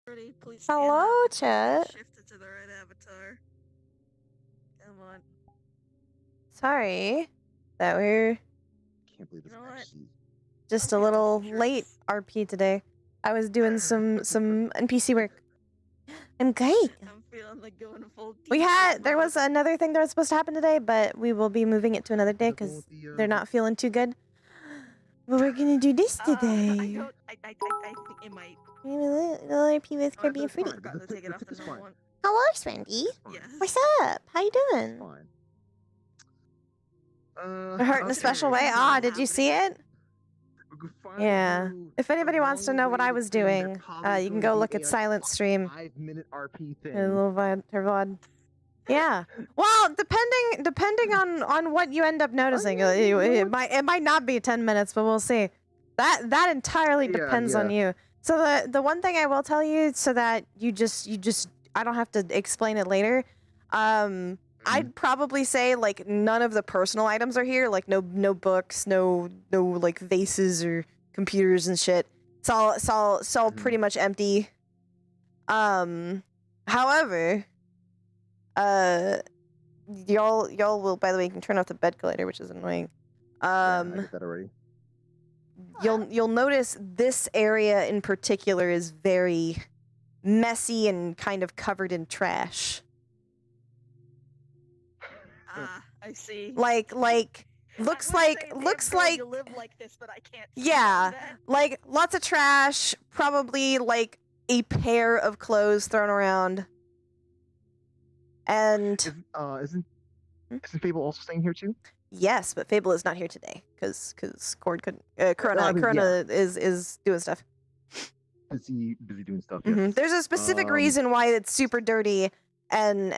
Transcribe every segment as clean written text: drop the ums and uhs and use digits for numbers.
Please Hello, chat. Shift it to the right avatar. Come on. Sorry that we're Can't believe this actually. just a little late RP today. I was doing some NPC work. I'm great. I'm feeling like going full. There was another thing that was supposed to happen today, but we will be moving it to another day because they're not feeling too good. But we're gonna do this today. I think it might. Little RP with Kirby and Fruity. Hello, Swendy. Yes. What's up? How you doing? Fine. It hurt in a special way. Ah, did you see it? Yeah. If anybody wants to know what I was doing, you can go look at Silent Stream. 5-minute RP thing. Her little VOD. Yeah. Well, depending on what you end up noticing, it might not be 10 minutes, but we'll see. That entirely depends on you. So the one thing I will tell you, so that you just I don't have to explain it later. I'd probably say like none of the personal items are here, like no books, no like vases or computers and shit. It's all pretty much empty. However, y'all will, by the way, you can turn off the bed collider, which is annoying. I did that already. You'll notice this area in particular is very messy and kind of covered in trash. I see. Like looks like you live like this, but I can't. Yeah, like lots of trash, probably like a pair of clothes thrown around. And isn't Fable also staying here too? Yes, but Fable is not here today because Cord couldn't. Corona is doing stuff. Busy doing stuff. Mm-hmm. Yes. There's a specific reason why it's super dirty, and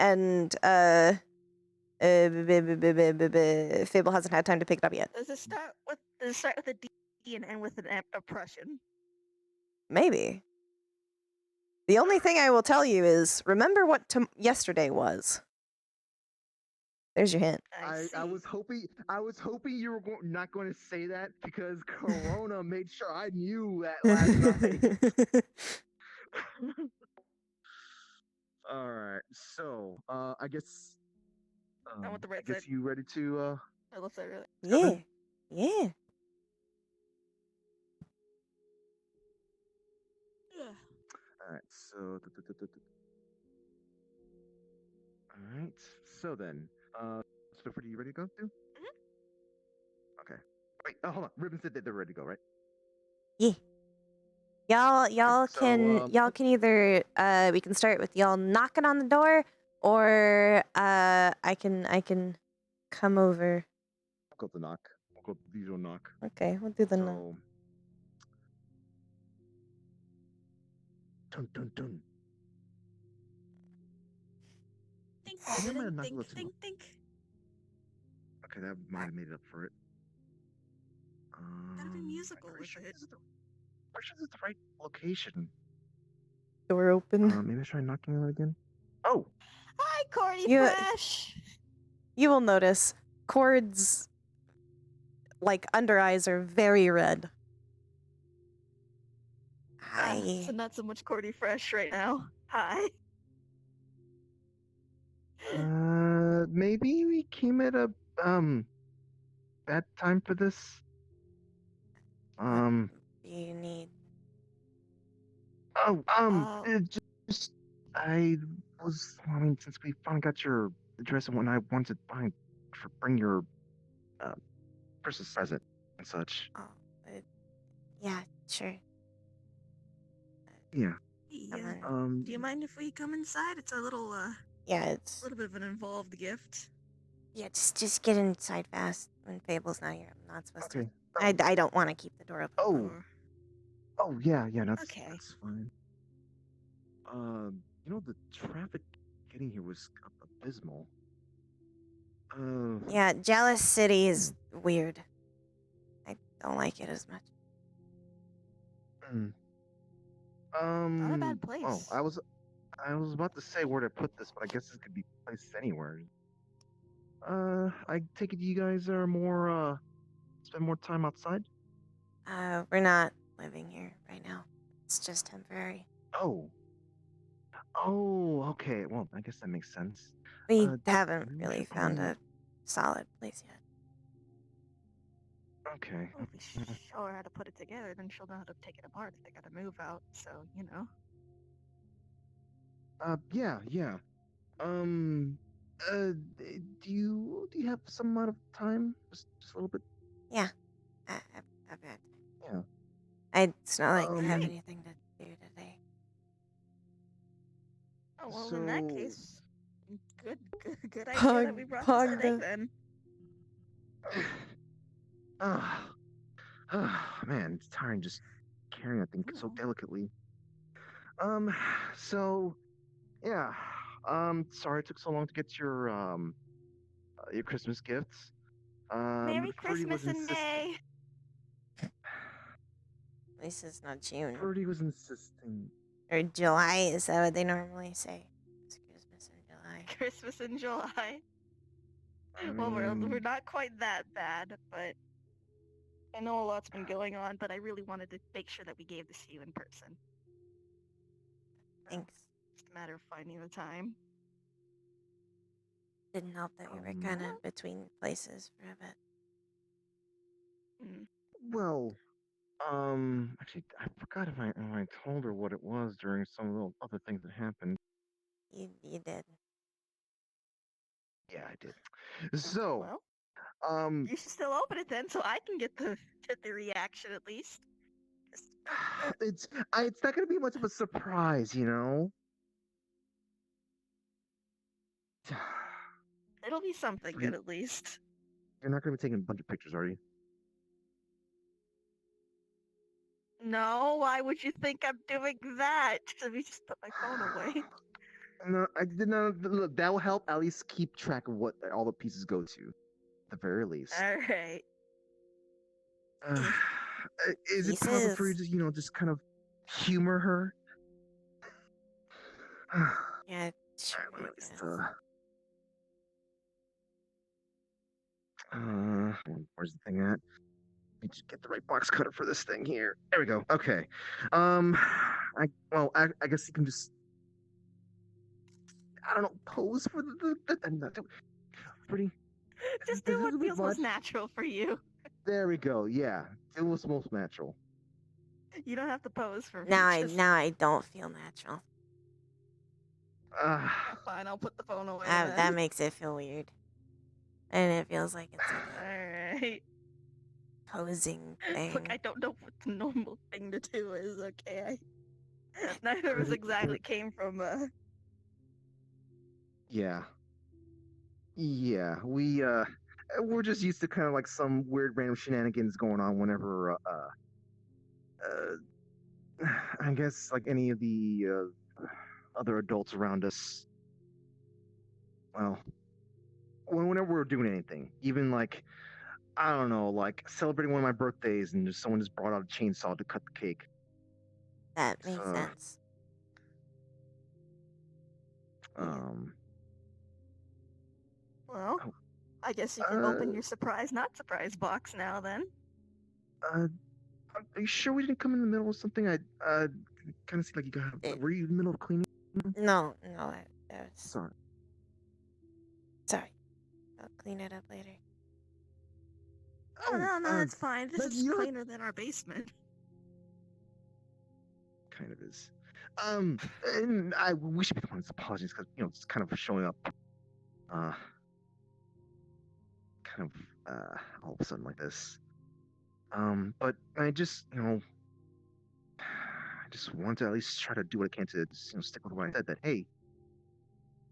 Fable hasn't had time to pick it up yet. Does it start with a D and end with an oppression? Maybe. The only thing I will tell you is remember what yesterday was. There's your hint. I was hoping you were not going to say that because Corona made sure I knew that last night. All right, so I guess you ready to let's say really. Yeah. All right, so all right, so then Swiffer, you ready to go too? Okay. Wait, hold on. Ribbon said that they're ready to go, right? Yeah. Y'all can either we can start with y'all knocking on the door, or I can come over. I'll go the knock. We'll go the usual knock. Okay, we'll do the knock. Dun dun dun. Think. Okay, that might have made it up for it. Gotta be musical with it. Where is the right location? Door open. Maybe try knocking on it again. Oh! Hi, Cordy Fresh! You will notice Cord's like under eyes are very red. Hi. So not so much Cordy Fresh right now. Hi. Maybe we came at a bad time for this. What do you need? Since we finally got your address and whatnot, I wanted to bring your Christmas present and such. Yeah, sure. Yeah. Do you mind if we come inside? It's a little it's a little bit of an involved gift. Yeah, just get inside fast when Fable's not here. I'm not supposed to. I don't want to keep the door open. Oh yeah, that's fine. The traffic getting here was abysmal. Yeah, Jealous City is weird. I don't like it as much. Not a bad place. Oh, I was about to say where to put this, but I guess this could be placed anywhere. I take it you guys are more spend more time outside? We're not living here right now. It's just temporary. Oh. Oh, okay. Well, I guess that makes sense. We Uh, haven't you really should found probably. a solid place yet. Okay. Well, if we show her how to put it together, then she'll know how to take it apart if they gotta move out. So, you know. Yeah, yeah. Um, do you have some amount of time? Just a little bit. Yeah, I've got. Yeah. It's not like I have Um. anything to do today. Oh, well, in that So. case, good idea that we brought this today, Pogda. then. Ah, man, it's tiring just carrying that thing so Oh. delicately. Um. So. Yeah. Sorry it took so long to get your Christmas gifts. Merry Fruity was Christmas in insisting. May! At least it's not June Fruity was insisting. or July. Is that what they normally say? It's Christmas in July. Christmas in July. I Well, we're mean, not quite that bad, but I know a lot's been going on, but I really wanted to make sure that we gave this to you in person. Thanks. Just a matter of finding the time. Didn't help that we were kind of between places for a bit. Mm. well, actually, I forgot if I told her what it was during some of the other things that happened. You did. Yeah, I did. So, Well, um, you should still open it then, so I can get the reaction at least. it's not gonna be much of a surprise, you know. It'll be something good at least. You're not gonna be taking a bunch of pictures, are you? No, why would you think I'm doing that? Let me just put my phone away. No, I did not. Look, that will help at least keep track of what all the pieces go to, at the very least. Alright. Uh, is it possible for you Pieces. to, just kind of humor her? Yeah, sure. Alright, let me I just, guess. where's the thing at? Let me just get the right box cutter for this thing here. There we go. Okay. I guess you can just, I don't know, pose for the pretty. Just This do is what a bit feels most much. natural for you. There we go. Yeah, it was most natural. You don't have to pose for me. Now Just I don't feel natural. fine, I'll put the phone away That then. makes it feel weird, and it feels like it's like a Alright. posing thing. Look, I don't know what the normal thing to do is, okay? Neither of us exactly came from Yeah. Yeah, we're just used to kind of like some weird random shenanigans going on whenever I guess like any of the other adults around us. Well, whenever we're doing anything, even like I don't know, like celebrating one of my birthdays, and just someone just brought out a chainsaw to cut the cake. That So, makes sense. well, oh, I guess you can open your surprise not surprise box now then. are you sure we didn't come in the middle of something? I kind of see like you got. Were you in the middle of cleaning? No, I was Sorry. sorry. I'll clean it up later. Oh, no, that's fine. This but is you're- cleaner than our basement. Kind of is. And we should be the ones apologizing because it's kind of showing up, kind of all of a sudden like this. But I just I just want to at least try to do what I can to just, stick with what I said. That hey,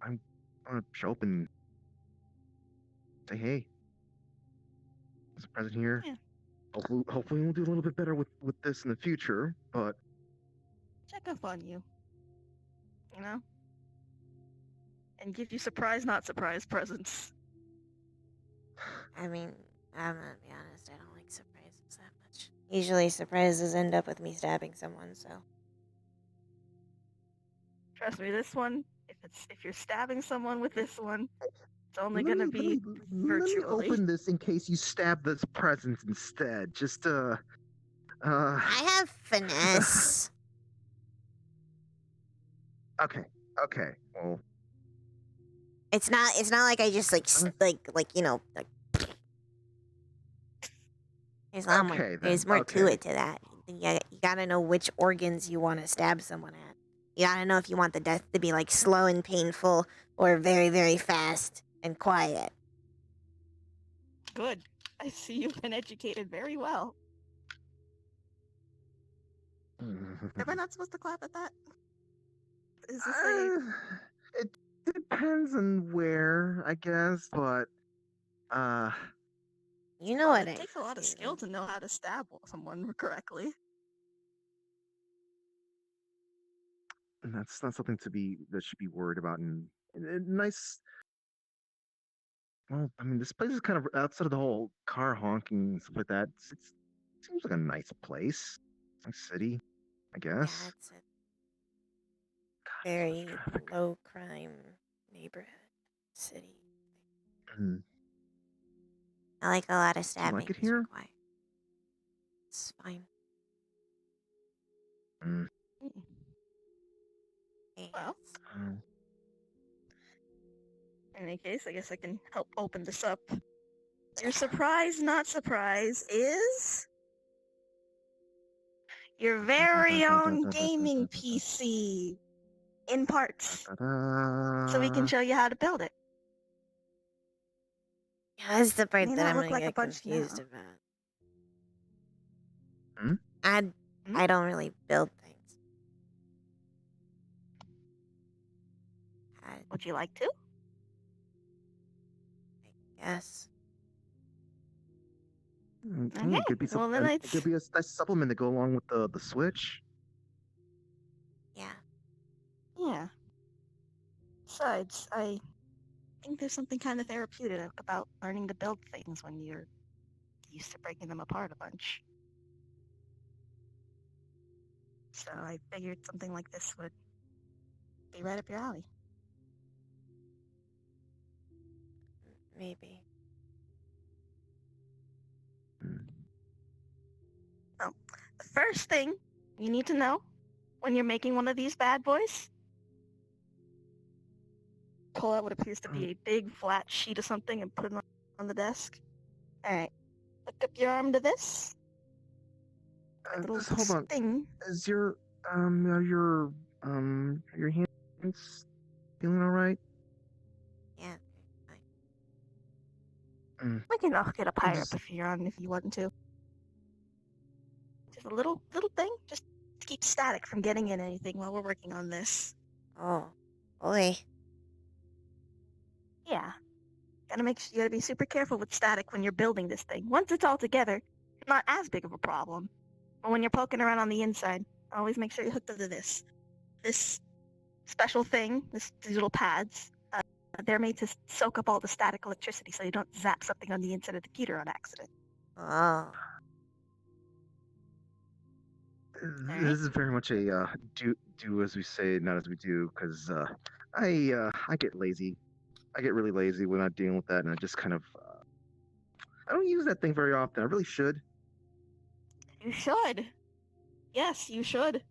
I'm gonna show up and say hey, there's a present here. Yeah. Hopefully we'll do a little bit better with this in the future. But Check up on you. You know? And give you surprise not surprise presents. I mean, I'm gonna be honest. I don't like surprises that much. Usually, surprises end up with me stabbing someone. So Trust me, this one, if you're stabbing someone with this one, it's only let gonna me- be let me virtually. open this in case you stab this present instead. Just I have finesse. Okay. Okay, well, It's not like I just like Uh. like you know like. There's a lot more. okay There's then. more to Okay. it to that. You gotta know which organs you want to stab someone at. You gotta know if you want the death to be like slow and painful or very very fast and quiet. Good. I see you've been educated very well. Am I not supposed to clap at that? Is this a... It depends on where, I guess, but You know Well, what it I takes a lot of skill feel. to know how to stab someone correctly. that's not something that should be worried about. And nice. Well, I mean, this place is kind of outside of the whole car honking and stuff like that. It seems like a nice place, nice city, I Yeah, guess. it's a God, so much very traffic. low crime neighborhood city. Hmm. I like a lot of Do you stabbing like it is here? required. It's fine. Mm. Well, Yes. Oh. in any case, I guess I can help open this up. Your surprise, not surprise, is your very own gaming PC in parts, so we can Ta-da. show you how to build it. Yeah, that's the part May that not I'm look gonna like a get bunch confused now. about. Hmm? I don't really build things. I Would you like to? guess. Okay, Okay, it could be well then it could be a nice supplement to go along with the Switch. Yeah. yeah. Besides, I think there's something kind of therapeutic about learning to build things when you're used to breaking them apart a bunch. So I figured something like this would be right up your alley. Maybe. Hmm. Well, the first thing you need to know when you're making one of these bad boys, pull out what appears to be a big flat sheet of something and put it on the desk. Alright, hook up your arm to this. A little Just hold on. sting. Is your hands feeling all right? Yeah. Fine. Mm. We can hook it up higher up Just if you're on if you want to. Just a little thing, just to keep static from getting in anything while we're working on this. Oh. Boy. Yeah. You gotta be super careful with static when you're building this thing. Once it's all together, it's not as big of a problem. But when you're poking around on the inside, always make sure you hook up to this. This special thing, these little pads, they're made to soak up all the static electricity so you don't zap something on the inside of the computer on accident. Oh. this is very much a do as we say, not as we do, because I get lazy. I get really lazy when I'm dealing with that, and I just kind of I don't use that thing very often. I really should. You should. Yes, you should.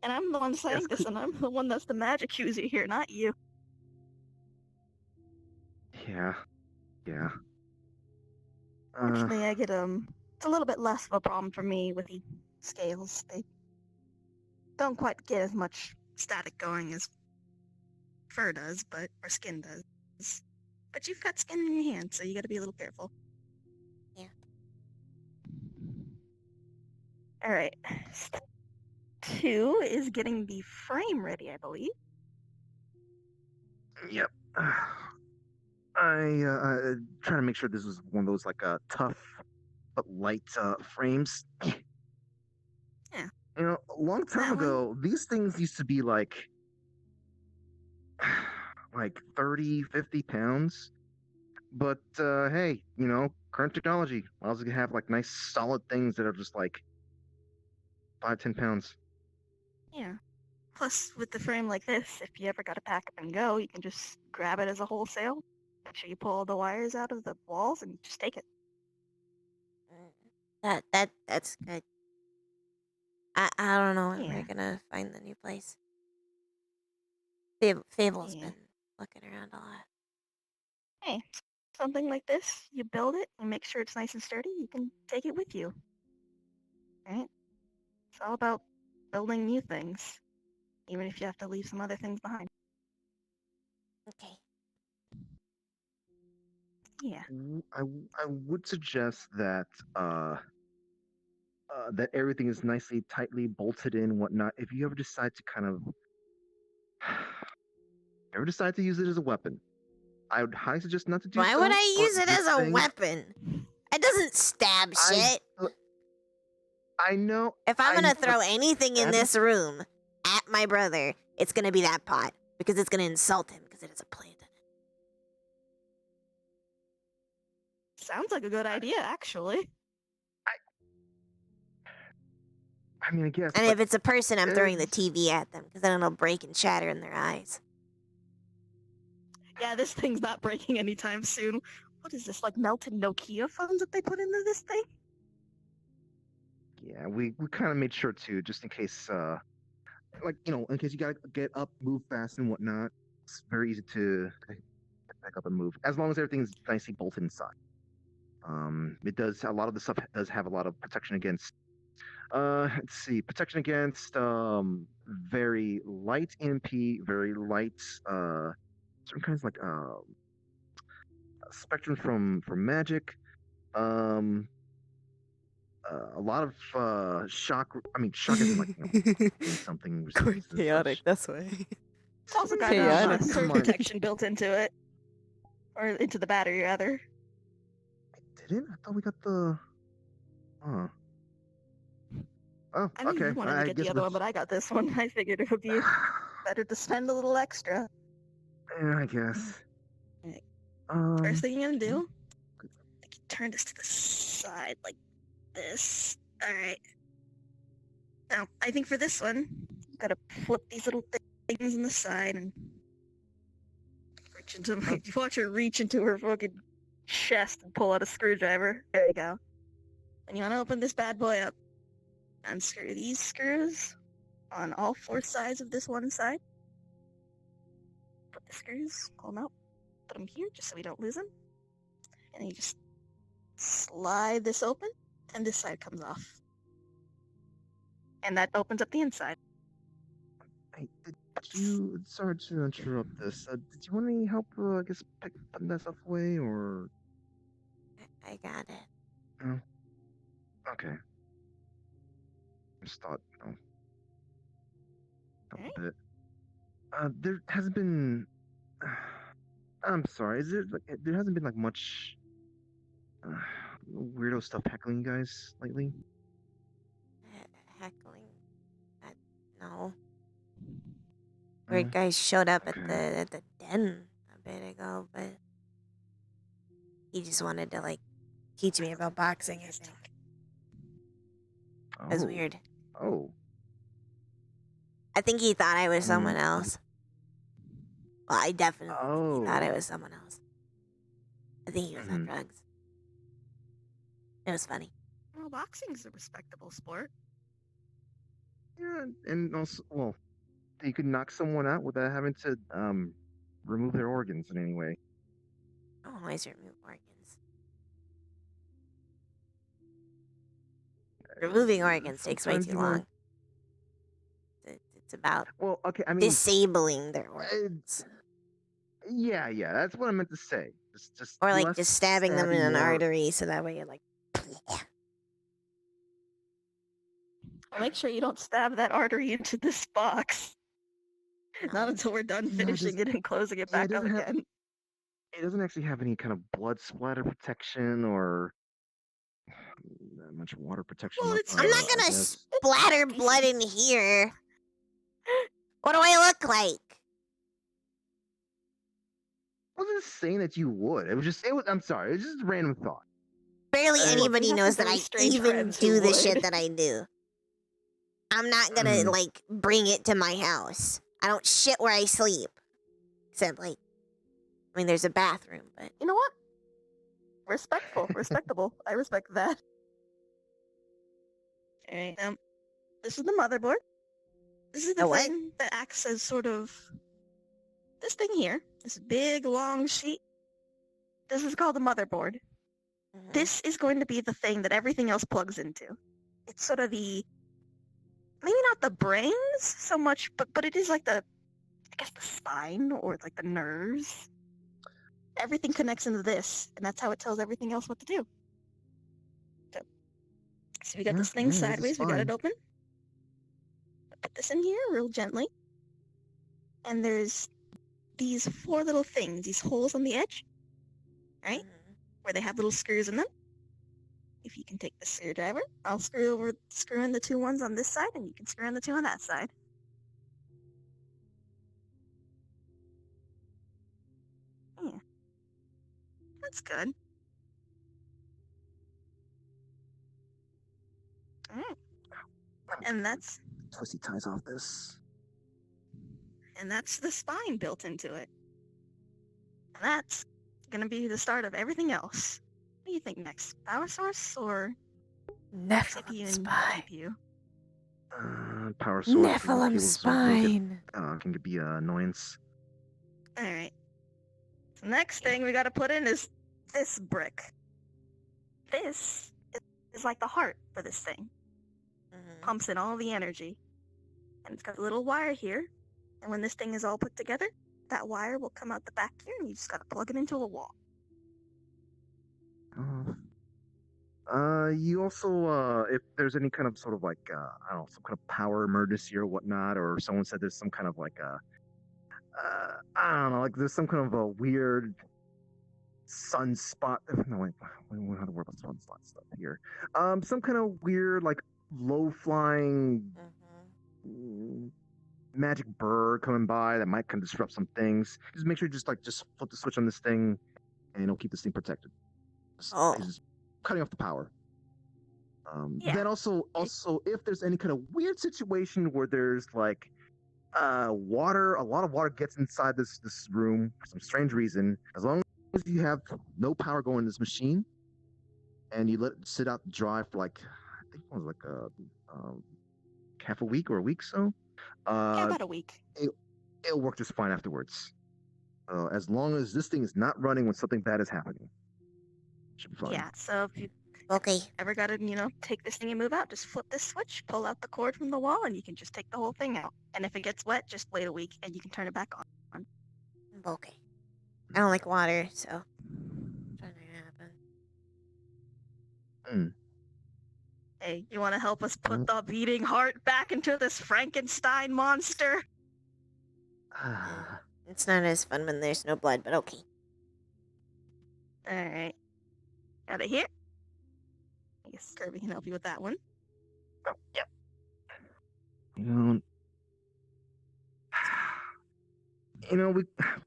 And I'm the one saying this, and I'm the one that's the magic user here, not you. Yeah, yeah. Fortunately, I get it's a little bit less of a problem for me with the scales. They don't quite get as much static going as fur does, or skin does. But you've got skin in your hand, so you got to be a little careful. Yeah. All right. Step 2 is getting the frame ready, I believe. Yep. I trying to make sure this was one of those like tough but light frames. Yeah. You know, a long time That way. ago, these things used to be like 30, 50 pounds. But hey, you know, current technology allows you to have like nice solid things that are just like 5, 10 pounds. Yeah. Plus, with the frame like this, if you ever got to pack up and go, you can just grab it as a wholesale. Make sure you pull all the wires out of the walls and just take it. That's good. I don't know when Yeah. we're gonna find the new place. Fable's Yeah. been looking around a lot. Hey, something like this, you build it, you make sure it's nice and sturdy, you can take it with you. Right? It's all about building new things, even if you have to leave some other things behind. Okay. Yeah. I would suggest that that everything is nicely tightly bolted in, whatnot. If you ever decide to kind of ever decide to use it as a weapon, I would highly suggest not to do Why so. would I but use it this as a thing, weapon? It doesn't stab shit. I know. If I'm gonna but throw anything in stabbing- this room at my brother, it's gonna be that pot because it's gonna insult him because it has a plant in it. Sounds like a good idea, actually. I mean, I guess. And but if it's a person, I'm throwing the it's- TV at them because then it'll break and shatter in their eyes. Yeah, this thing's not breaking anytime soon. What is this, like melted Nokia phones that they put into this thing? Yeah, we kind of made sure to, just in case, like, in case you gotta get up, move fast and whatnot. It's very easy to get back up and move, as long as everything's nicely bolted inside. It does, a lot of the stuff does have a lot of protection against, let's see, protection against, very light EMP, very light, certain kinds like, spectrum from magic, a lot of shock. I mean, shock isn't like doing something resistance and such. That's why. It's also got Chaotic. surge Come on. protection built into it. Or into the battery, rather. Didn't? I thought we got the. Huh. Oh, I knew okay. you wanted to get guess the other one, but I got this one. I figured it would be better to spend a little extra. Yeah, I guess. Alright. Um, First thing you're gonna do, turn this to the side like this. Alright. Now, I think for this one, you gotta flip these little things on the side and reach into my. Watch her reach into her fucking chest and pull out a screwdriver. There you go. And you wanna open this bad boy up. Unscrew these screws on all four sides of this one side. Put the screws, pull them out, put them here just so we don't lose them. And then you just slide this open, and this side comes off. And that opens up the inside. hey, did you? Sorry to interrupt this. Did you want any help? I guess putting that stuff away, or I got it. no? Okay. Just thought, help Alright. a bit. There hasn't been. I'm sorry. Is there like there hasn't been like much weirdo stuff heckling you guys lately? Heckling. No. Weird guys showed up Okay. at the den a bit ago, but he just wanted to like teach me about boxing. I think it was Oh. weird. Oh. I think he thought I was I someone mean, else. Well, I definitely think he thought I Oh. was someone else. I think he was on Mhm. drugs. It was funny. Well, boxing's a respectable sport. Yeah, and also, well, you could knock someone out without having to remove their organs in any way. I don't always remove organs. Removing organs takes way Sometimes too you want- long. It's about Well, okay, I mean, disabling their organs. yeah, that's what I meant to say. Just Or like less just stabbing them in an more- artery so that way you're like, Well, make sure you don't stab that artery into this box. Not no. until we're done Yeah, finishing just- it and closing it yeah, it back up doesn't have- again. It doesn't actually have any kind of blood splatter protection or that much water protection. Well, it's- I'm not I gonna guess. splatter blood in here. What do I look like? I wasn't saying that you would. It was. I'm sorry. It was just a random thought. Barely Well, anybody we have knows some that very I strange even friends who do the would. shit that I do. I'm not gonna Mm. like bring it to my house. I don't shit where I sleep. Except like, I mean, there's a bathroom, but You know what? Respectable. I respect that. Alright, this is the motherboard. This is the The what? thing that acts as sort of this thing here, this big long sheet. This is called the motherboard. Mhm. This is going to be the thing that everything else plugs into. It's sort of the, maybe not the brains so much, but it is like the, I guess the spine or like the nerves. Everything connects into this, and that's how it tells everything else what to do. So we got this thing there's the sideways, we got it spine. open. Put this in here real gently. And there's these 4 little things, these holes on the edge, right? Mhm. Where they have little screws in them. If you can take the screwdriver, I'll screw in the 2 ones on this side, and you can screw in the 2 on that side. Yeah. That's good. Alright. And that's Twisty ties off this. the spine built into it. And that's gonna be the start of everything else. What do you think next? Power source or CPU Nephilim and spine. GPU? Power source. the Nephilim cables are a little bit, spine. can be an annoyance. Alright. So next thing we gotta put in is this brick. This is like the heart for this thing. Mhm. Pumps in all the energy. And it's got a little wire here. And when this thing is all put together, that wire will come out the back here, and you just gotta plug it into a wall. You also, if there's any kind of sort of like, I don't know, some kind of power emergency or whatnot, or someone said there's some kind of like I don't know, like there's some kind of a weird sunspot. No, wait, we don't have to worry about sunspot stuff here. Some kind of weird, like low flying Mhm. magic bird coming by that might kind of disrupt some things. Just make sure you just flip the switch on this thing, and it'll keep this thing protected. Oh. Just cutting off the power. Yeah. Then also if there's any kind of weird situation where there's like water, a lot of water gets inside this room for some strange reason, as long as you have no power going in this machine and you let it sit out dry for like, I think it was like half a week or a week, so Yeah, about a week. it'll work just fine afterwards. As long as this thing is not running when something bad is happening, should be fine. Yeah, so if you Okay. ever gotta, take this thing and move out, just flip this switch, pull out the cord from the wall, and you can just take the whole thing out. And if it gets wet, just wait a week, and you can turn it back on. Okay. I don't like water, so it's not gonna happen. Hey, you want to help us put the beating heart back into this Frankenstein monster? It's not as fun when there's no blood, but okay. Alright. Got it here. I guess Kirby can help you with that one. Oh, yeah. You know,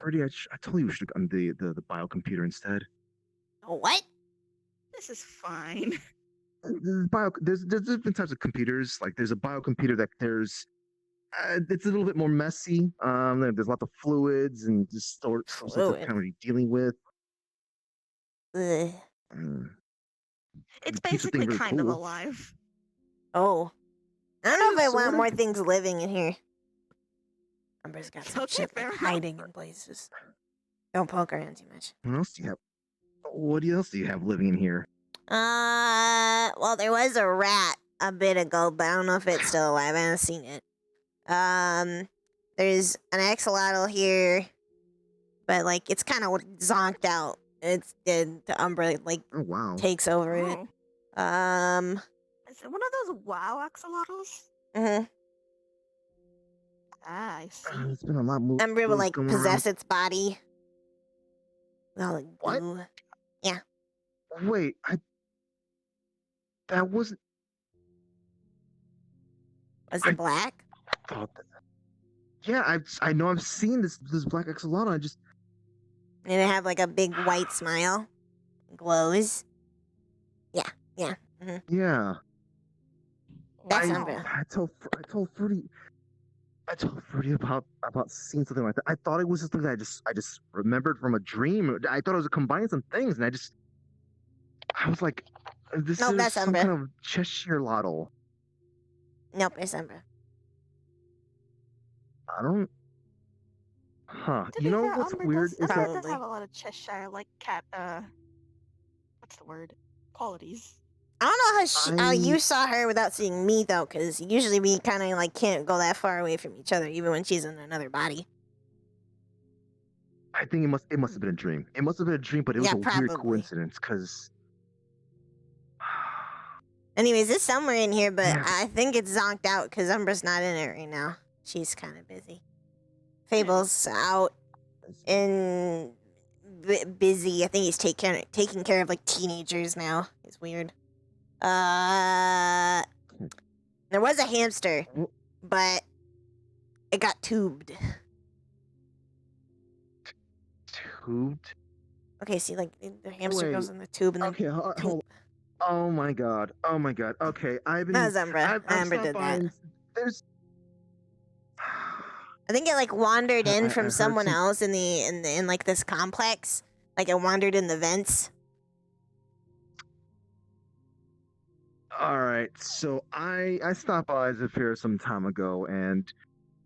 Birdie, I told you we should have gotten the biocomputer instead. Oh, what? This is fine. There's different types of computers. Like there's a biocomputer that it's a little bit more messy. There's lots of fluids and just sorts of kind of dealing with. Ugh. It's It keeps the thing basically very kind of cool. alive. Oh. I don't know if I want sorta. more things living in here. Umber's got some Okay, shit fair like enough. hiding in places. Don't poke around too much. What else do you have? What else do you have living in here? Well, there was a rat a bit ago, but I don't know if it's still alive. I haven't seen it. There's an axolotl here, but like it's kind of zonked out. It's dead. The Umbra Oh wow. takes over it. Oh. Is it one of those WoW axolotls? Mhm. Ah, I see. There's been a lot more. Umbra will like going possess its body. With all the What? goo. around. Wait, that wasn't. Was it black? Thought that. Yeah, I know I've seen this black axolotl. I just Did it have like a big white smile? Glows. Yeah. yeah. That's I, Umbra. I told Fruity about seeing something like that. I thought it was just something that I just remembered from a dream. I thought it was combining some things, and I was like, this No, is that's some Umbra. kind of Cheshire Lottle. Nope, it's Umbra. I don't. Huh. To You be know fair, what's Umber weird does, is that Umber does Probably. have a lot of Cheshire like cat what's the word? Qualities. I don't know how you I saw her without seeing me though, because usually we kind of like can't go that far away from each other, even when she's in another body. I think it must have been a dream. It must have been a dream, but it was Yeah, a weird probably. coincidence because Anyways, there's somewhere in here, but yeah, I think it's zonked out because Umbra's not in it right now. She's kind of busy. Fable's out and busy. I think he's taking care of like teenagers now. It's weird. There was a hamster, but it got tubed. tubed. Okay, see, like the hamster goes Wait. in the tube and then Okay, hold. poop. Oh my god. Oh my god. Okay, That was Umbra. I've Umbra stopped did by that. and there's. I think it like wandered in from I've heard someone some. else in like this complex. Like it wandered in the vents. All right, so I stopped by Zephyr some time ago, and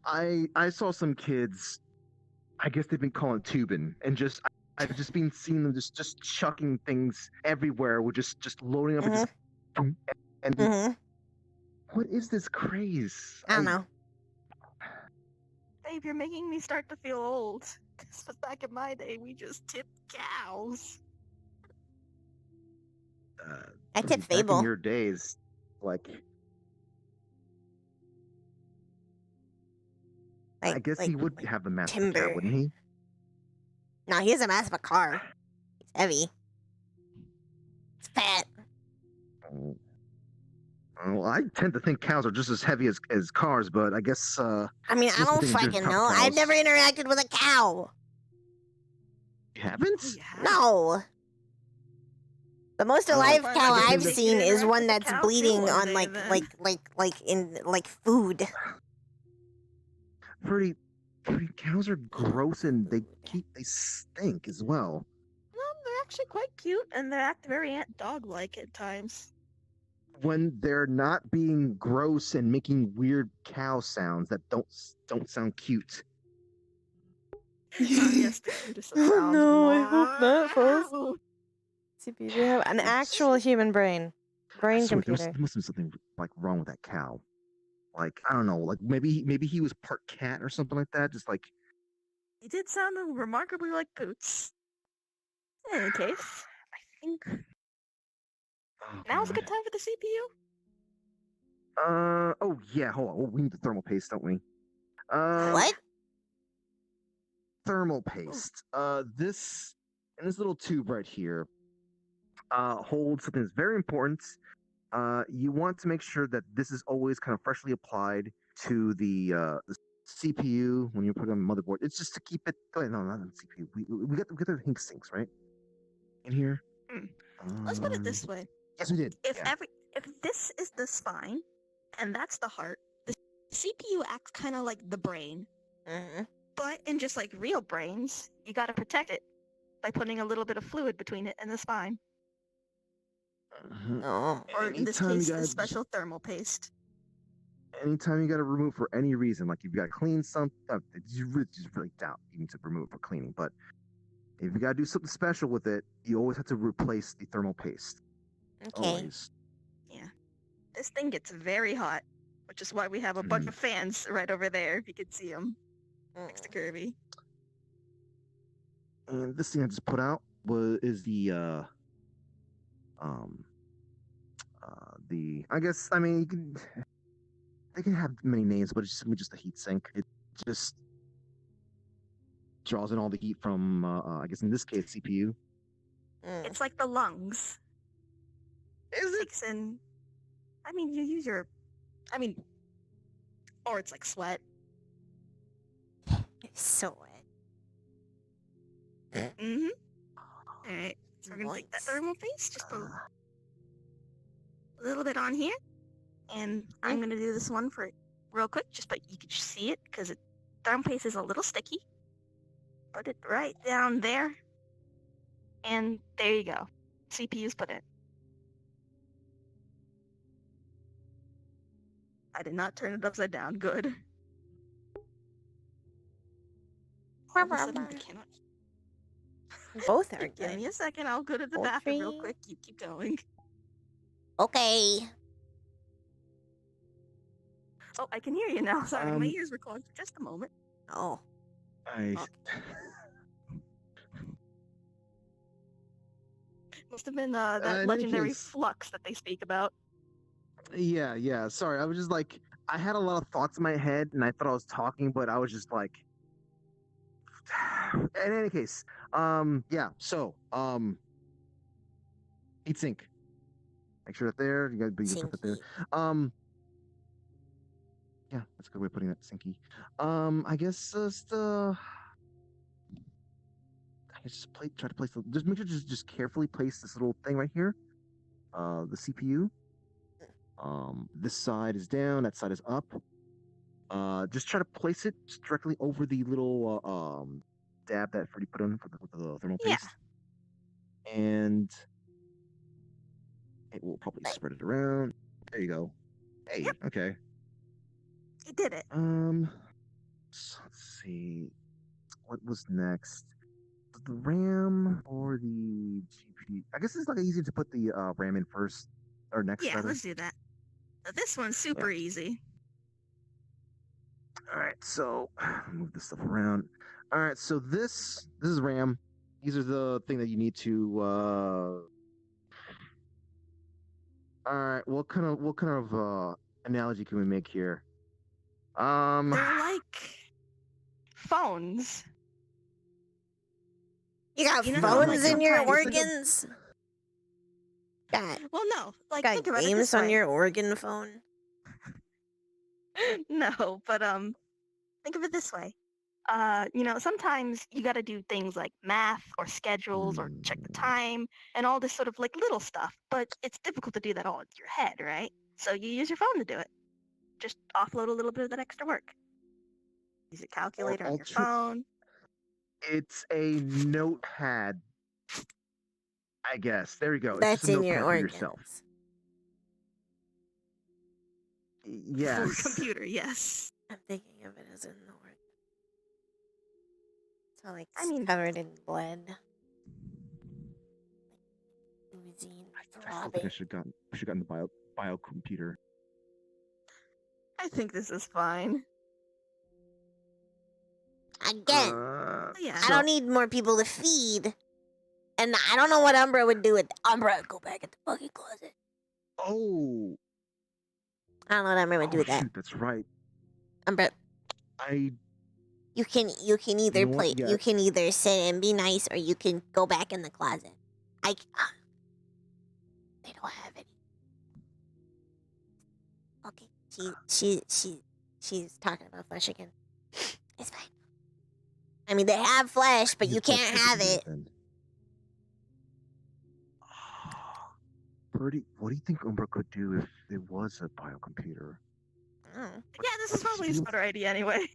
I saw some kids. I guess they've been calling it tubing, and I've just been seeing them just chucking things everywhere. With just loading up and just and Mm-hmm. what is this craze? I don't know. Babe, you're making me start to feel old. Because back in my day, we just tipped cows. I tipped Back in Fable. your days, like I guess he would like have the massive timber. cat, wouldn't he? No, he has a massive car. It's heavy. It's fat. Well, I tend to think cows are just as heavy as cars, but I guess I mean, I must be don't thinking fucking different know. type of I've never cows. interacted with a cow. You haven't? Oh, yeah. No. The most Oh, alive Well, cow I guess I've we seen should is interact one with the that's cow, too, bleeding one on day, then. like food. Pretty cows are gross and they stink as well. No, they're actually quite cute, and they act very dog-like at times. When they're not being gross and making weird cow sounds that don't sound cute. Yes, the cutest of Oh sounds. no, I hope not, folks. Wow. CP, do you have an It's- actual human brain? I Brain swear, computer. there must have been something like wrong with that cow. Like I don't know, like maybe he was part cat or something like that. Just like He did sound remarkably like Boots. In any case, I think oh now's a god. good time for the CPU. Oh yeah, hold on. Oh, we need the thermal paste, don't we? What? Thermal paste. This in this little tube right here holds something that's very important. You want to make sure that this is always kind of freshly applied to the CPU when you put it on the motherboard. It's just to keep it. Oh, no, not on the CPU. We got the heat sinks right in here. Let's put it this way: Yes, we did. if Yeah. if this is the spine, and that's the heart, the CPU acts kind of like the brain. Mm-hmm. But in just like real brains, you gotta protect it by putting a little bit of fluid between it and the spine, Oh. or in this Anytime you case, gotta- a special thermal paste. Anytime you got to remove for any reason, like you've got to clean something, you just really doubt you need to remove for cleaning. But if you got to do something special with it, you always have to replace the thermal paste. Okay. Always. Yeah, this thing gets very hot, which is why we have a bunch of fans right over there. If you could see them next to Kirby. And this thing I just put out is the I guess I mean they can have many names, but it's just a heat sink. It just draws in all the heat from I guess in this case CPU. It's like the lungs. Is it? Takes in. I mean, you use your. I mean, or it's like sweat. It's so wet. Mm-hmm. All right, so we're gonna take that Moist. thermal paste, just put a little bit on here, and I'm gonna do this one for real quick, just but you can just see it because thermal paste is a little sticky. Put it right down there, and there you go. CPU's put in. I did not turn it upside down. Good. All of a sudden, I cannot. Both are Give me good. a second. I'll go to the bathroom real Poultry. quick. You keep going. Okay. Oh, I can hear you now. Sorry, my Um, ears were clogged for just a moment. Oh. I. Must have been that in any legendary case- flux that they speak about. Yeah. Sorry, I was just like, I had a lot of thoughts in my head, and I thought I was talking, but I was just like. In any case, yeah. So, heat sink. Make sure that there. You can put that there. Sinky. Yeah, that's a good way of putting that. Sinky. I guess just try to place just make sure just carefully place this little thing right here. The CPU. This side is down, that side is up. Just try to place it just directly over the little dab that Freddie put on for the thermal Yeah. paste. And it will probably spread it around. There you go. Hey, Yep. okay. You did it. Let's see. What was next? The RAM or the GPU? I guess it's like easy to put the RAM in first or next. Yeah, rather. let's do that. Now, this one's super easy. All right, so move this stuff around. All right, so this is RAM. These are the thing that you need to. All right, what kind of analogy can we make here? They're like phones. You got You know how, phones like, in your sometimes- organs? Got Well, no. Like, got think about it games this on way. your organ phone? No, but think of it this way. Sometimes you got to do things like math or schedules or check the time and all this sort of like little stuff, but it's difficult to do that all in your head, right? So you use your phone to do it. Just offload a little bit of that extra work. Use a calculator on your phone. It's a notepad, I guess. There you go. That's it's just a in your notepad for organs. yourself. For Yes. a computer, yes. I'm thinking of it as in the organ. So like I mean- covered in blood. Oozing, I still think throbbing. I should have gotten the biocomputer. I think this is fine. Again, Yeah. I don't need more people to feed. And I don't know what Umbra would do with Umbra. Go back in the fucking closet. Oh. I don't know what Umbra would do with that. Shoot, that's right. Umbra, I you can either know what? play. Yeah. You can either sit and be nice, or you can go back in the closet. They don't have any. Okay, she's talking about flesh again. It's fine. I mean, they have flesh, but you can't have it. Birdie, what do you think Umbra could do if it was a biocomputer? Oh. Yeah, this is probably a smarter idea anyway.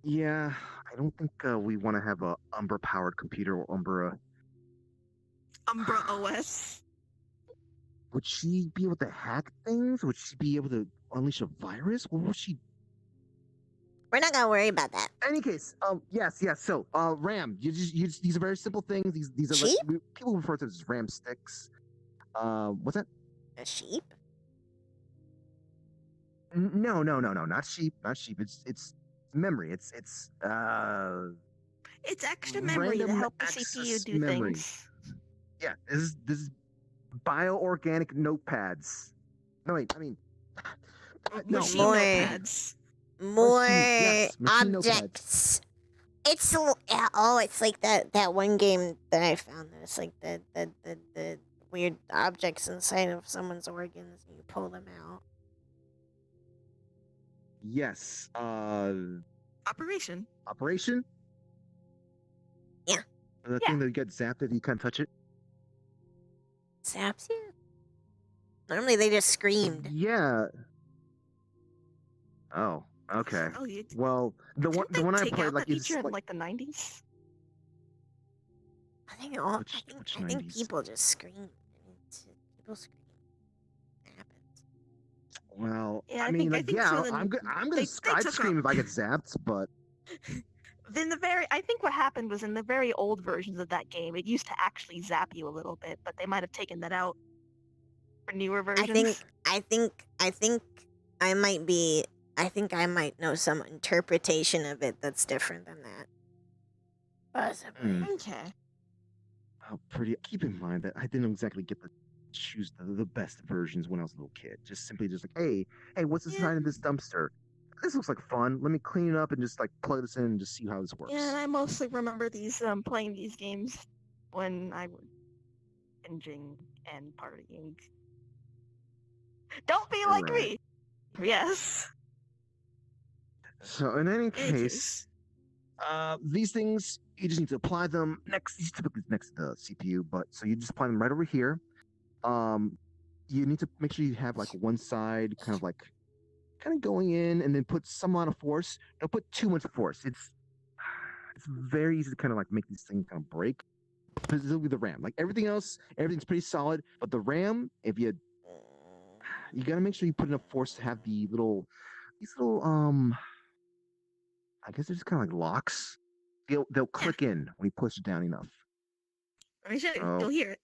Yeah, I don't think we want to have a Umbra-powered computer or Umbra. Umbra OS. Would she be able to hack things? Would she be able to unleash a virus? What would she? We're not gonna worry about that. Any case, yes. So, RAM. These are very simple things. These are Sheep? like, people refer to them as RAM sticks. What's that? A sheep? No, not sheep. It's memory. It's It's extra memory to Random help the access CPU do memory. things. yeah. This is bioorganic notepads. No wait, I mean, no. Machine More. notepads. More yes, machine notepads. objects. It's like that one game that I found. It's like the weird objects inside of someone's organs, and you pull them out. Yes. Operation. Operation. Yeah. The thing that you get zapped if you can't touch it. Zaps you? Normally they just screamed. Yeah. Oh. Okay. Oh, you Well, the one didn't they I take played out like that is feature in like like the 90s. I think Which I think 90s? people just scream. People scream. It happens. well. Yeah, I I mean, think- I like think yeah, so then I'm gonna they I'd took scream out- if I get zapped, but I think what happened was in the very old versions of that game, it used to actually zap you a little bit, but they might have taken that out for newer versions. I think I might be. I think I might know some interpretation of it that's different than that. Possibly. Okay. Keep in mind that I didn't exactly get to choose the best versions when I was a little kid. Just simply just like, hey, what's inside of this dumpster? This looks like fun. Let me clean it up and just like plug this in and just see how this works. Yeah, and I mostly remember these playing these games when I was binging and partying. Don't be like me. Yes. So in any case, these things you just need to apply them typically next to the CPU, but so you just apply them right over here. You need to make sure you have like one side kind of going in, and then put some amount of force. Don't put too much force. It's very easy to kind of like make these things kind of break. Specifically the RAM. Like everything else, everything's pretty solid, but the RAM, if you gotta make sure you put enough force to have these little I guess they're just kind of like locks. They'll click in when you push it down enough. Let me show you. Oh. You'll hear it.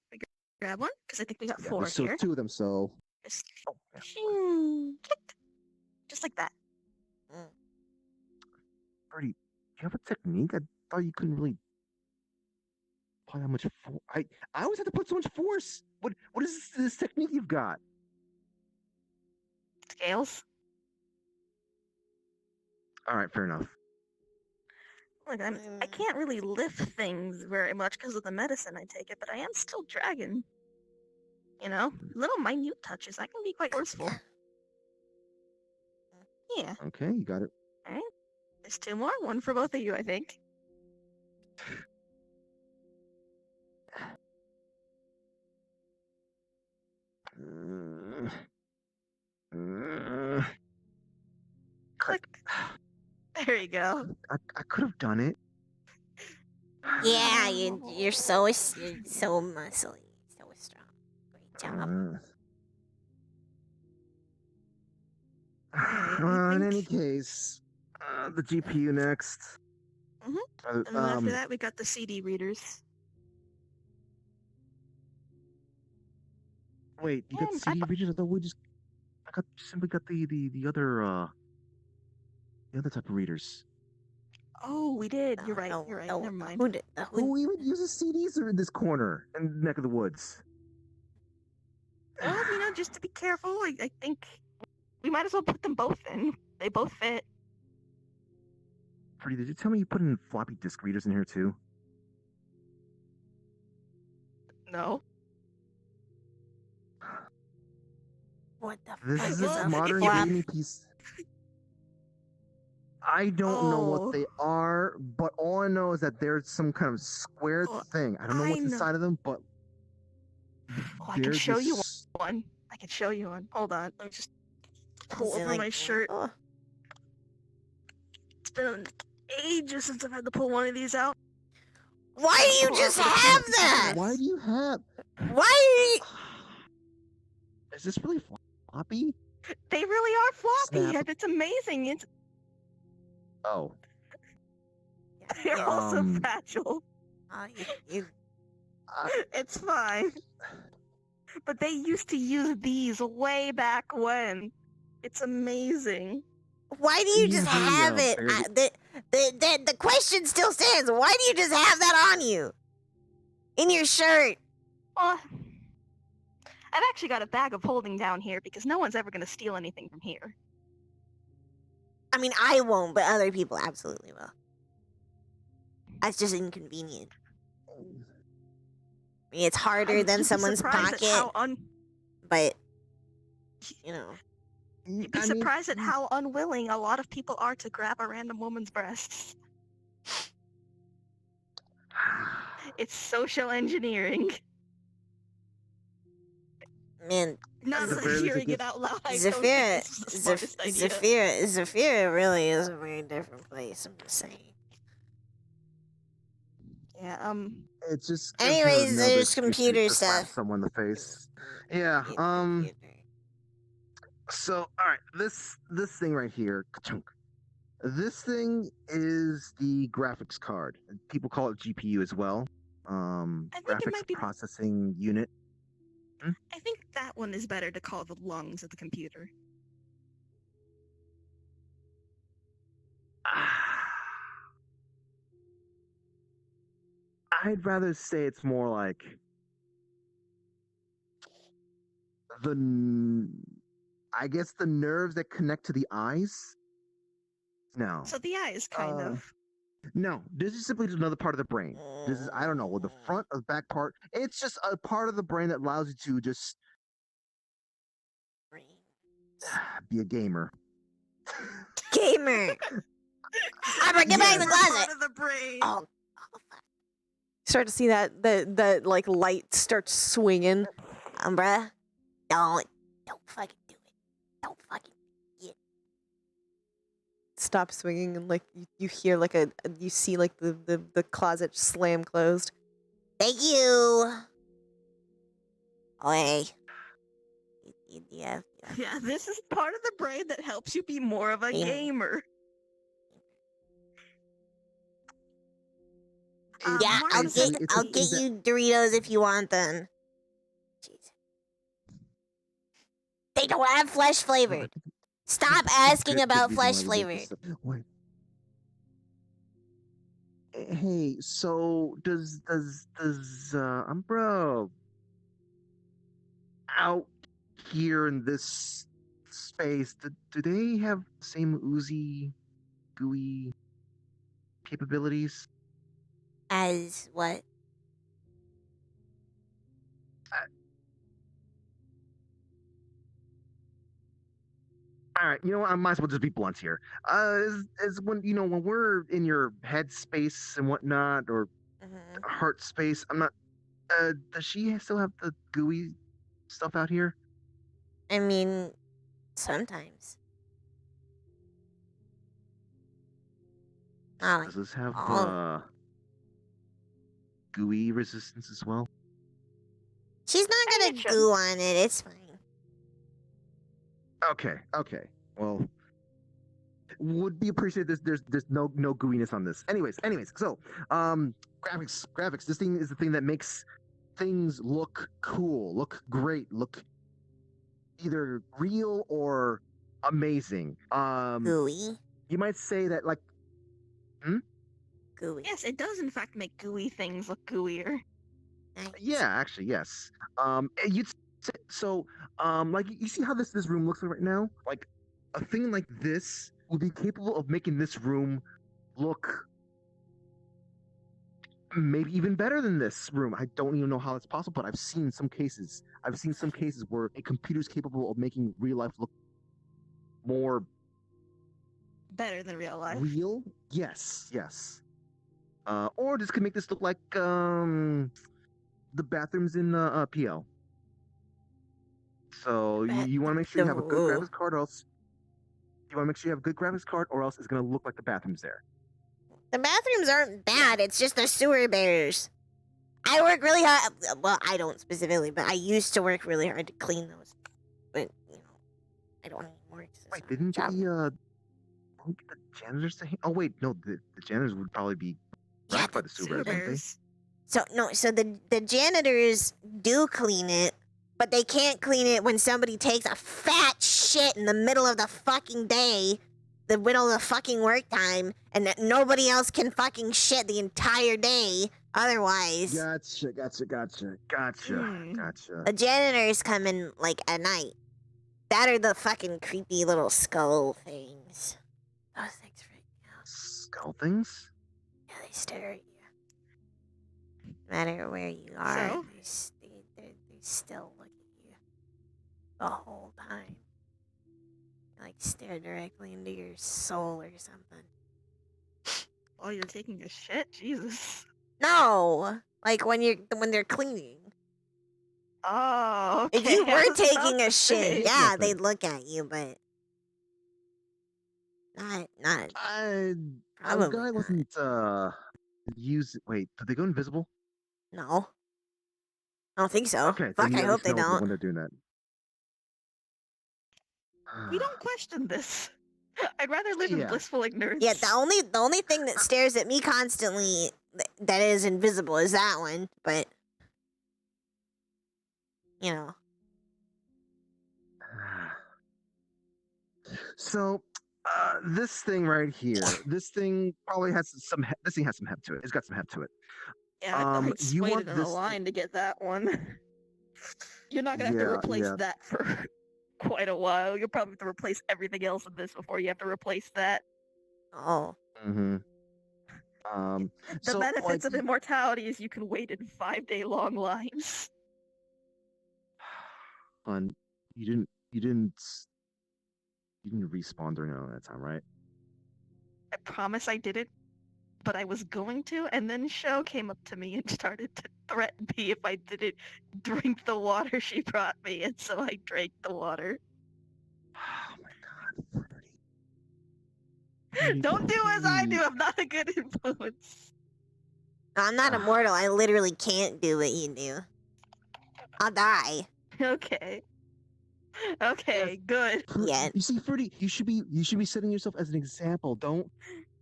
Grab one, because I think we got Yeah, 4 there's still here. 2 of them, so Just, yeah. click. Just like that. Birdie, do you have a technique? I thought you couldn't really apply that much force. I always have to put so much force. What is this technique you've got? Scales. All right, fair enough. Look, I can't really lift things very much because of the medicine I take it, but I am still dragging. You know, little minute touches. I can be quite forceful. Yeah. Okay, you got it. All right. There's 2 more. One for both of you, I think. Click. There you go. I could have done it. Yeah, you're so muscly, so strong. Great job. In any case, the GPU next. And then after that, we got the CD readers. Wait, you got the CD readers? I thought I simply got the other type of readers. Oh, we did. You're right. You're right. Never mind. Who even uses CDs in this corner in the neck of the woods? Well, you know, just to be careful, I think we might as well put them both in. They both fit. Freddie, did you tell me you put in floppy disk readers in here too? No. What the This fuck is is a a modern flop? gaming piece. I don't know what they are, but all I know is that there's some kind of square thing. I don't know what's inside of them, but I can show you one. I can show you one. Hold on. Let me just pull over my shirt. Oh. It's been ages since I've had to pull one of these out. Why do you just have that? Why do you have? Why? Is this really floppy? They really are floppy, Snap. and it's amazing. It's Oh. they're also fragile. It's fine. But they used to use these way back when. It's amazing. Why do you just have it? The question still stands. Why do you just have that on you? In your shirt? Well, I've actually got a bag of holding down here because no one's ever going to steal anything from here. I mean, I won't, but other people absolutely will. That's just inconvenient. I mean, it's harder than someone's pocket, but, you know. You'd be surprised at how unwilling a lot of people are to grab a random woman's breasts. It's social engineering. Man, Not that I'm hearing it out loud. Zafira really is a very different place, I'm just saying. Yeah, It's just. Anyways, there's computer stuff. Someone in the face. Yeah. So, all right, this thing right here, ka-chunk, This thing is the graphics card. People call it GPU as well. I think it Graphics might be. processing unit. I think that one is better to call the lungs of the computer. I'd rather say it's more like I guess the nerves that connect to the eyes. No. So the eyes, kind of. No, this is simply just another part of the brain. This is, I don't know, with the front or the back part. It's just a part of the brain that allows you to just be a gamer. Gamer. Umbra, get back in the Part closet. of the brain. Oh, Start to see that the like light starts swinging. Umbra, don't fucking do it. Don't fucking. Stop swinging and like you hear like you see like the closet slam closed. Thank you. Oh, hey. Yeah. Yeah, this is part of the brain that helps you be more of a Yeah. gamer. Yeah, I'll Martin get said it's a I'll thing get that- you Doritos if you want them. Jeez. They don't have flesh flavored. Stop asking Good about reason flesh why we make this flavored. stuff. Wait. Hey, so does Umbra out here in this space, do they have the same oozy, gooey capabilities? As what? All right, you know what? I might as well just be blunt here. Is when when we're in your head space and whatnot, or heart space. I'm not. Does she still have the gooey stuff out here? I mean, sometimes. Not like Does this have all. gooey resistance as well? She's not I gonna get you. goo on it. It's fine. Okay. Well, would be appreciated. There's no gooiness on this. Anyways. So, graphics. This thing is the thing that makes things look cool, look great, look either real or amazing. Gooey. You might say that like, Gooey. Yes, it does in fact make gooey things look gooier. Nice. yeah, actually, yes. You'd say, so, like you see how this room looks right now? Like a thing like this would be capable of making this room look maybe even better than this room. I don't even know how it's possible, but I've seen some cases. Where a computer's capable of making real life look more Better than real life. real. Yes. Or this could make this look like the bathrooms in PL. So you want to make sure you have a good graphics card, or else it's gonna look like the bathrooms there. The bathrooms aren't bad. It's just the sewer bears. I work really hard. Well, I don't specifically, but I used to work really hard to clean those. But I don't anymore. Wait, didn't the janitors to? Oh wait, no, the janitors would probably be Yeah, racked by the sewer bears, wouldn't they? So the janitors do clean it, but they can't clean it when somebody takes a fat shit in the middle of the fucking day, the middle of the fucking work time, and that nobody else can fucking shit the entire day. Otherwise, Gotcha. the janitors come in like at night. That are the fucking creepy little skull things. Those things freak me out. Skull things? Yeah, they stare at you. No matter where you are, So? they still look at you the whole time. They, like stare directly into your soul or something. Oh, you're taking a shit? Jesus. No, like when they're cleaning. Oh, okay. If you I were was about taking a to shit, say. yeah, Nothing. they'd look at you, but not Our probably guy not. wasn't wait, did they go invisible? No, I don't think so. Okay, Fuck, then you I at hope least they know don't. when they're doing that. We don't question this. I'd rather live in Yeah. blissful ignorance. Yeah, the only thing that stares at me constantly that is invisible is that one, but you know. So, this thing right here, this thing probably has some. This thing has some heft to it. It's got some heft to it. Yeah, I just You waited want in a this? line to get that one. You're not gonna have to Yeah, replace yeah. that for quite a while. You'll probably have to replace everything else in this before you have to replace that. Oh. Mm-hmm. The So like, benefits of immortality is you can wait in 5-day long lines. fun. You didn't respawn during all that time, right? I promise I didn't, but I was going to, and then Sho came up to me and started to threaten me if I didn't drink the water she brought me, and so I drank the water. Oh my god, Freddy. Don't do as I do, Please. I'm not a good influence. I'm not Ah. immortal. I literally can't do what you do. I'll die. Okay. Okay, good. Yeah. You see, Freddy, you should be setting yourself as an example. Don't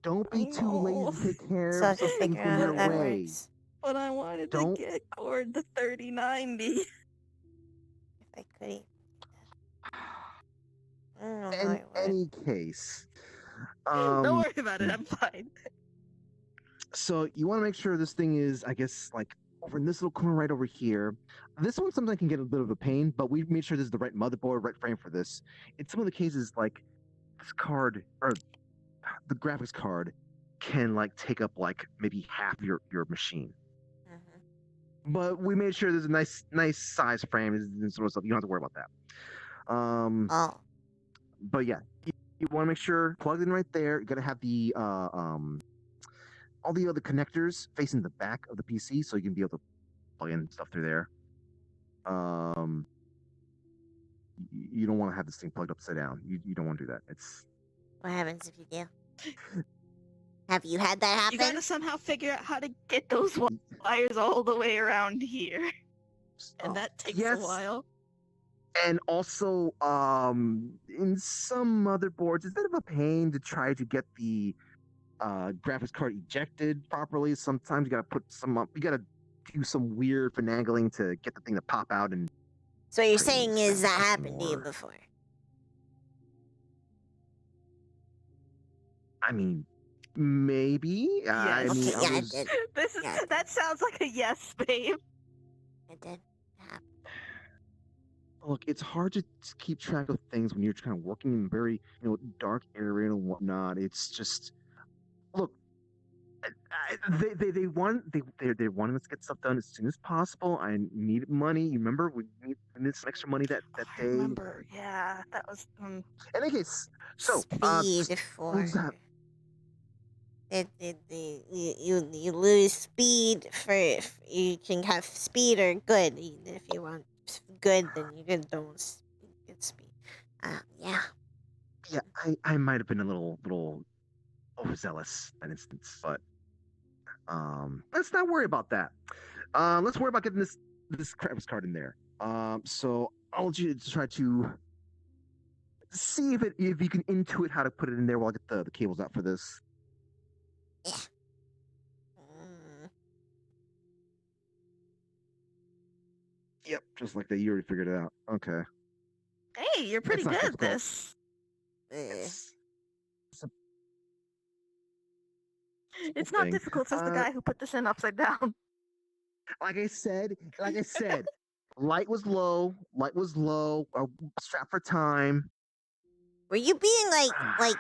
be I too lazy know. to take care So I of have to some things figure when out you're how that away. works. But I wanted Don't- to get Cord the 3090. If I could eat. I don't know how In I would. any case, Don't worry about it, I'm fine. so you want to make sure this thing is, I guess, like over in this little corner right over here. This one sometimes can get a bit of a pain, but we made sure this is the right motherboard, right frame for this. In some of the cases, like this card or the graphics card can like take up like maybe half your machine. But we made sure there's a nice size frame and sort of stuff. You don't have to worry about that. Oh. But yeah, you want to make sure plugged in right there. You got to have the all the other connectors facing the back of the PC, so you can be able to plug in stuff through there. You don't want to have this thing plugged upside down. You don't want to do that. It's What happens if you do? Have you had that happen? You gotta somehow figure out how to get those wires all the way around here. And that takes a while. And also, in some motherboards, it's a bit of a pain to try to get the graphics card ejected properly. Sometimes you gotta put some up. You gotta do some weird finagling to get the thing to pop out. And So what you're Crazy saying is that stuff happened to you more. before? I mean, maybe. I Yes. mean, Okay, yeah, it did. Yeah. That sounds like a yes, babe. It did happen. Look, it's hard to keep track of things when you're kind of working in a very, dark area and whatnot. It's just, look, they want us to get stuff done as soon as possible. I need money. You remember we need some extra money that I day. remember, yeah, that was. In any case, so Speed for you lose speed for you can have speed or good. If you want good, then you don't get speed. Yeah. yeah, I might have been a little overzealous in that instance, but let's not worry about that. Let's worry about getting this graphics card in there. So I'll let you try to see if you can intuit how to put it in there while I get the cables out for this. Yeah. Yep, just like that. You already figured it out. Okay. Hey, you're pretty not good at difficult. this. It's not thing. difficult, says the guy who put this in upside down. Like I said, light was low. Strapped for time. Were you being like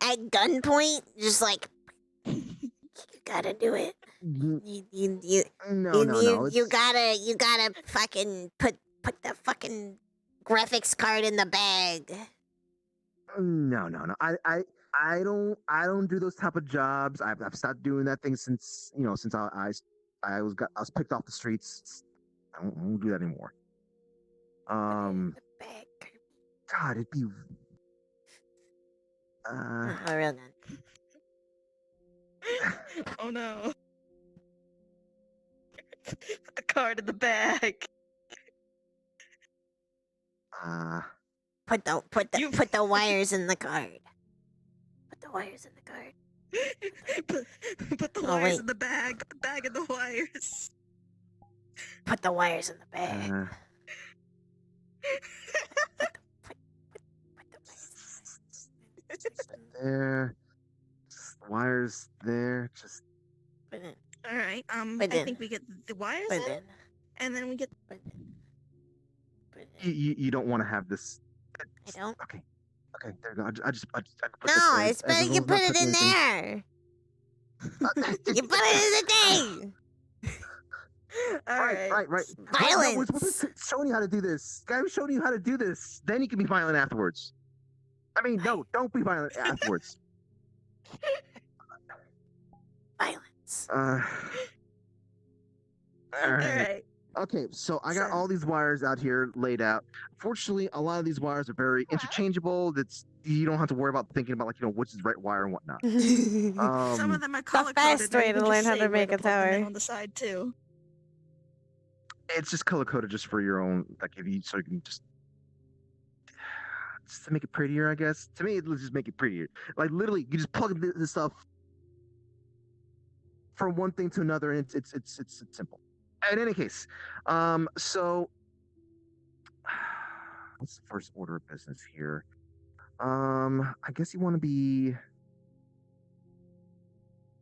at gunpoint, just like you gotta do it? No. You gotta fucking put the fucking graphics card in the bag. No. I don't do those type of jobs. I've stopped doing that thing since I was picked off the streets. I don't do that anymore. The bag. God, it'd be Oh, real done. Oh no. Put the card in the bag. Put the You- put the wires in the card. Put the wires in the card. Put the Oh, wires wait. in the bag. Put the bag in the wires. Put the wires in the bag. Uh, Put the wires. there. Just wires there. Just Put it. All right. Put I in. think we get the wires Put it in, in. and then we get. Put it in. Put it in. you don't want to have this. I don't. Okay. Okay. There you go. I can put No, this there, it's as better long you as I'm not put it touching in anything. there. You put it in the thing. All right. Right. No, we're Violence. supposed to be showing you how to do this. Guy was showing you how to do this. Then you can be violent afterwards. I mean, no, don't be violent afterwards. Violence. All All right. right. Okay, so I got So- all these wires out here laid out. Fortunately, a lot of these wires are very interchangeable. That's you don't have to worry about thinking about which is the right wire and whatnot. Some of them are color coded. best way to learn how to make a tower. On the side too. It's just color coded just for your own, if you so you can just to make it prettier, I guess. To me, it'll just make it prettier. Like literally, you just plug this stuff from one thing to another, and it's simple. In any case, so what's the first order of business here? I guess you want to be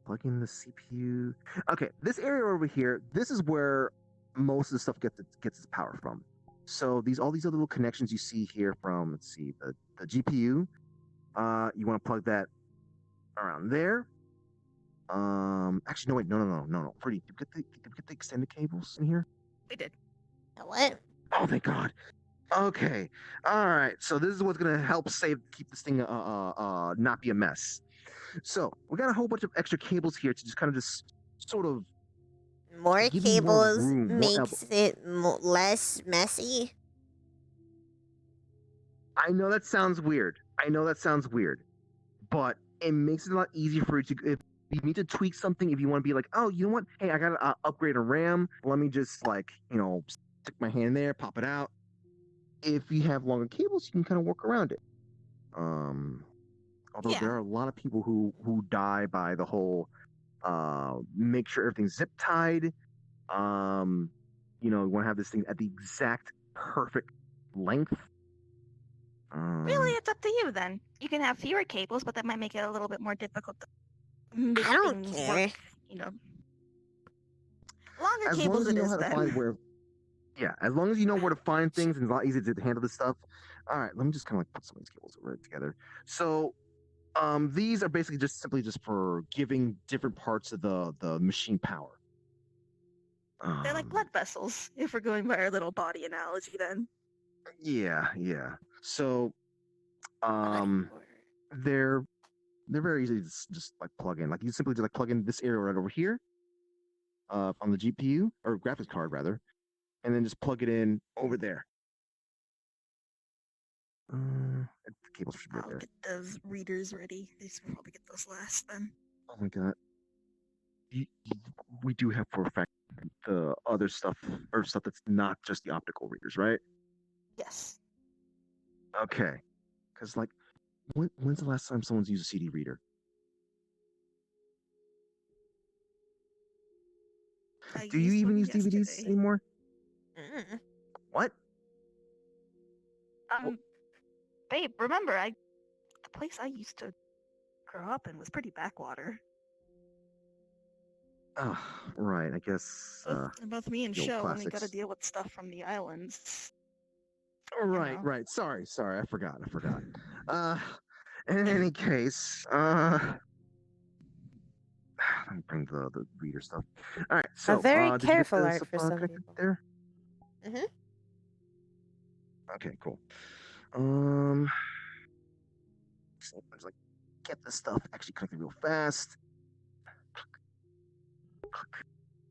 plugging the CPU. Okay, this area over here, this is where most of the stuff gets its power from. So all these other little connections you see here from, let's see, the GPU. You want to plug that around there. Actually, no, wait, no. Pretty, did you get the extended cables in here? We did. What? Oh, thank God. Okay. All right. So this is what's gonna help keep this thing not be a mess. So we got a whole bunch of extra cables here to just sort of More give you more cables room, more makes it less messy. I know that sounds weird. But it makes it a lot easier for you to if you need to tweak something. If you want to be like, oh, you know what? Hey, I gotta upgrade a RAM. Let me just stick my hand there, pop it out. If you have longer cables, you can kind of work around it. Although Yeah. there are a lot of people who die by the whole make sure everything's zip tied. You want to have this thing at the exact perfect length. Really, it's up to you then. You can have fewer cables, but that might make it a little bit more difficult to make I don't things care. work, Longer As long cables as you it know is how to then. find where. Yeah, as long as you know where to find things, and it's a lot easier to handle this stuff. All right, let me just kind of put some of these cables over together. So, these are basically simply for giving different parts of the machine power. They're like blood vessels, if we're going by our little body analogy then. Yeah. So, they're very easy to just plug in. Like you simply just plug in this area right over here, on the GPU or graphics card rather, and then just plug it in over there. The cables should be right I'll there. get those readers ready. These will probably get those last then. Oh my God. We do have for a fact the other stuff or stuff that's not just the optical readers, right? Yes. Okay. Because when's the last time someone's used a CD reader? I Do you used even one use DVDs yesterday. anymore? Mm. What? Babe, remember, the place I used to grow up in was pretty backwater. Oh, right. I guess. Both me and the old Sho only got to classics. deal with stuff from the islands. Right. know. Sorry. I forgot. In any case, let me bring the reader stuff. All right. So, very did you get careful the art stuff, for some connected people. there? Mhm. Okay. Cool. So let's get this stuff actually connected real fast.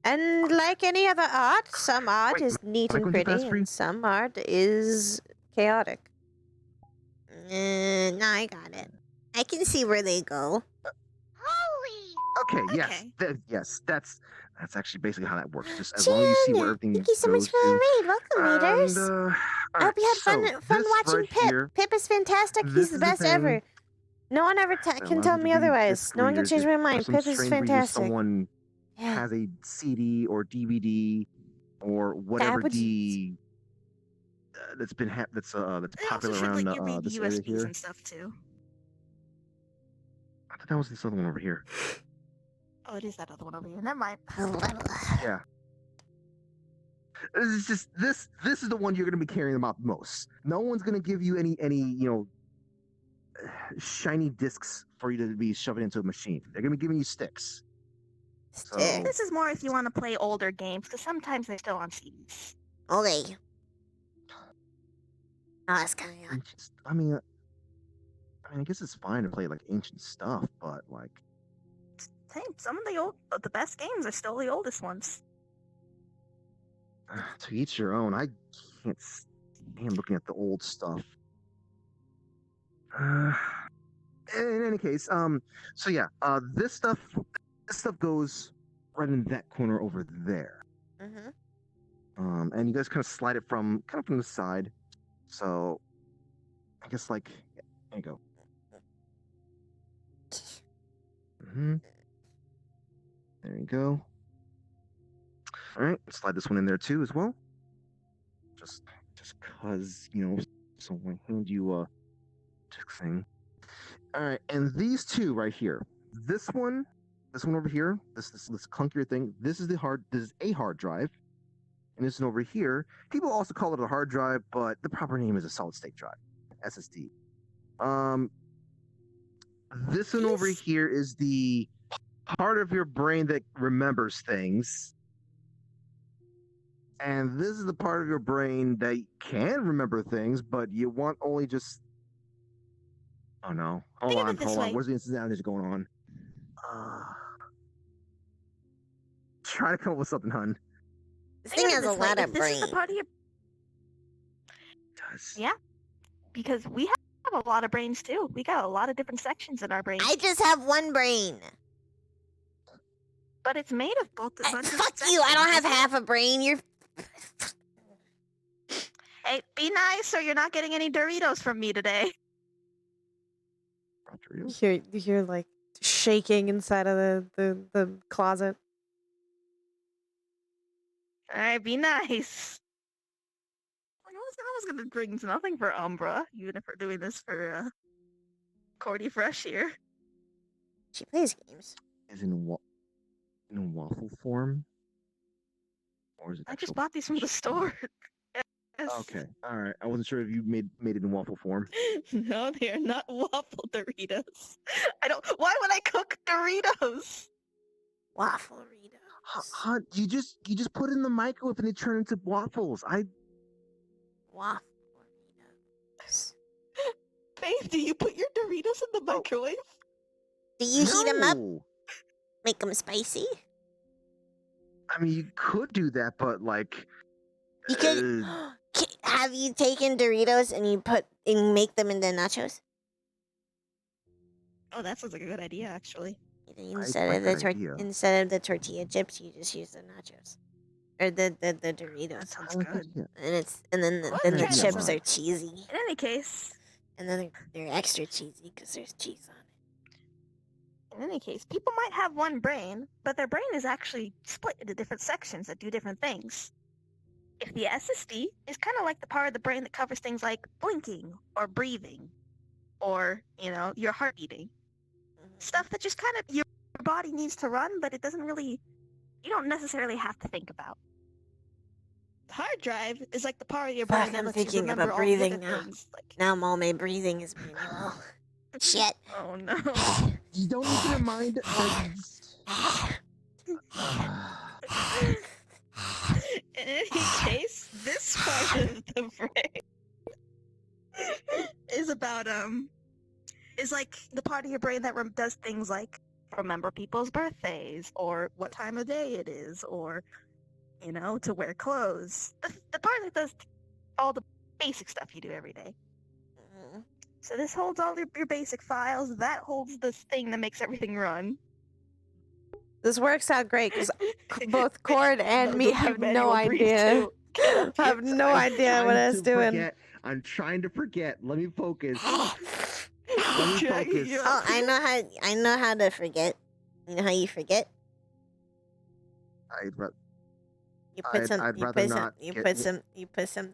And like any other art, some art Wait, is neat am I and going too pretty, fast for you? and some art is chaotic. No, I got it. I can see where they go. Holy! Okay, yes, Okay. yes, that's actually basically how that works. Just as long as you see where Jen, everything thank you so much goes for the to. raid. Welcome, And readers. all I right, hope you had so fun this watching right Pip. here, Pip is fantastic. He's this the is the best thing ever. No one ever that can allows tell you to me read otherwise. disc No one can readers. change my If for mind. some Pip is strange reason fantastic. someone Yeah. has a CD or DVD or whatever would you- the that's been that's They also popular should around let you read this area USBs here. and stuff too. I thought that was this other one over here. Oh, it is that other one over here. Never mind. Yeah. This is just this is the one you're gonna be caring about most. No one's gonna give you any shiny discs for you to be shoving into a machine. They're gonna be giving you sticks. So This is more if you want to play older games, because sometimes they're still on CDs. Okay. Oh, that's kind of I mean, I guess it's fine to play like ancient stuff, but like Hey, some of the best games are still the oldest ones. to each your own. I can't stand looking at the old stuff. In any case, so yeah, this stuff goes right in that corner over there. Mm-hmm. And you guys kind of slide it from the side. So I guess like, yeah, there you go. There you go. All right, slide this one in there too as well. Just cause someone hand you a thing. All right, and these two right here. This one over here. This clunkier thing. This is a hard drive, and this one over here. People also call it a hard drive, but the proper name is a solid state drive, SSD. This one over here is the part of your brain that remembers things. And this is the part of your brain that can remember things, but you want only just... Oh no. Hold on. Where's the insanity going on? Try to come up with something, hun. This thing has a lot of This brain. is the part of your... It does. Yeah, because we have a lot of brains too. We got a lot of different sections in our brain. I just have one brain. But it's made of both. Fuck you! I don't have half a brain. You're... Hey, be nice or you're not getting any Doritos from me today. You hear like shaking inside of the closet. Alright, be nice. I was gonna bring nothing for Umbra, even if we're doing this for Cordy Fresh here. She plays games. Is in waffle form? Or is it I just bought these from the store. Yes. Okay, all right. I wasn't sure if you made it in waffle form. No, they are not waffle Doritos. Why would I cook Doritos? Waffle Doritos. Huh, you just put it in the microwave and they turn into waffles. Waffle Doritos. Babe, do you put your Doritos in the microwave? Do you heat them up? No. Make them spicy? I mean, you could do that, but like... You could... Have you taken Doritos and make them into nachos? Oh, that sounds like a good idea, actually. Instead of the tortilla chips, you just use the nachos. Or the Doritos. That sounds good. And then the chips are cheesy. In any case... And then they're extra cheesy because there's cheese on it. In any case, people might have one brain, but their brain is actually split into different sections that do different things. If the SSD is kind of like the part of the brain that covers things like blinking or breathing or, your heart beating. Stuff that just kind of your body needs to run, but it doesn't really, you don't necessarily have to think about. The hard drive is like the part of your brain that lets you remember all the other things. Now my breathing is manual. Shit. Oh no. You don't need to remind In any case, this part of the brain is about is like the part of your brain that does things like remember people's birthdays or what time of day it is or to wear clothes. The part that does all the basic stuff you do every day. So this holds all your basic files. That holds this thing that makes everything run. This works out great because both Cord and The me have big no manual breathe idea. too. Have no idea what I was doing. I'm trying to forget. Let me focus. Oh, Let me Dragging focus. you up. I know how to forget. You know how you forget? I'd, ra- You put I'd- some. I'd you rather put some. not You get put w- some. You put some.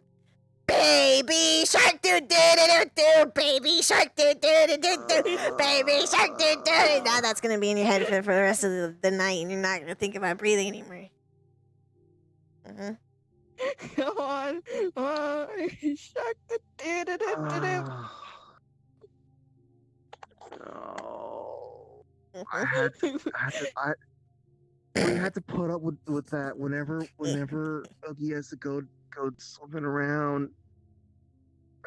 Baby shark doo doo doo doo doo. Baby shark doo doo doo doo doo. Baby shark doo doo. Now that's gonna be in your head for the rest of the night, and you're not gonna think about breathing anymore. Mm-hmm. Come on. Oh, shark. Do-do-do-do-do. No. Mm-hmm. We had to put up with that whenever Ogie has to go swimming around.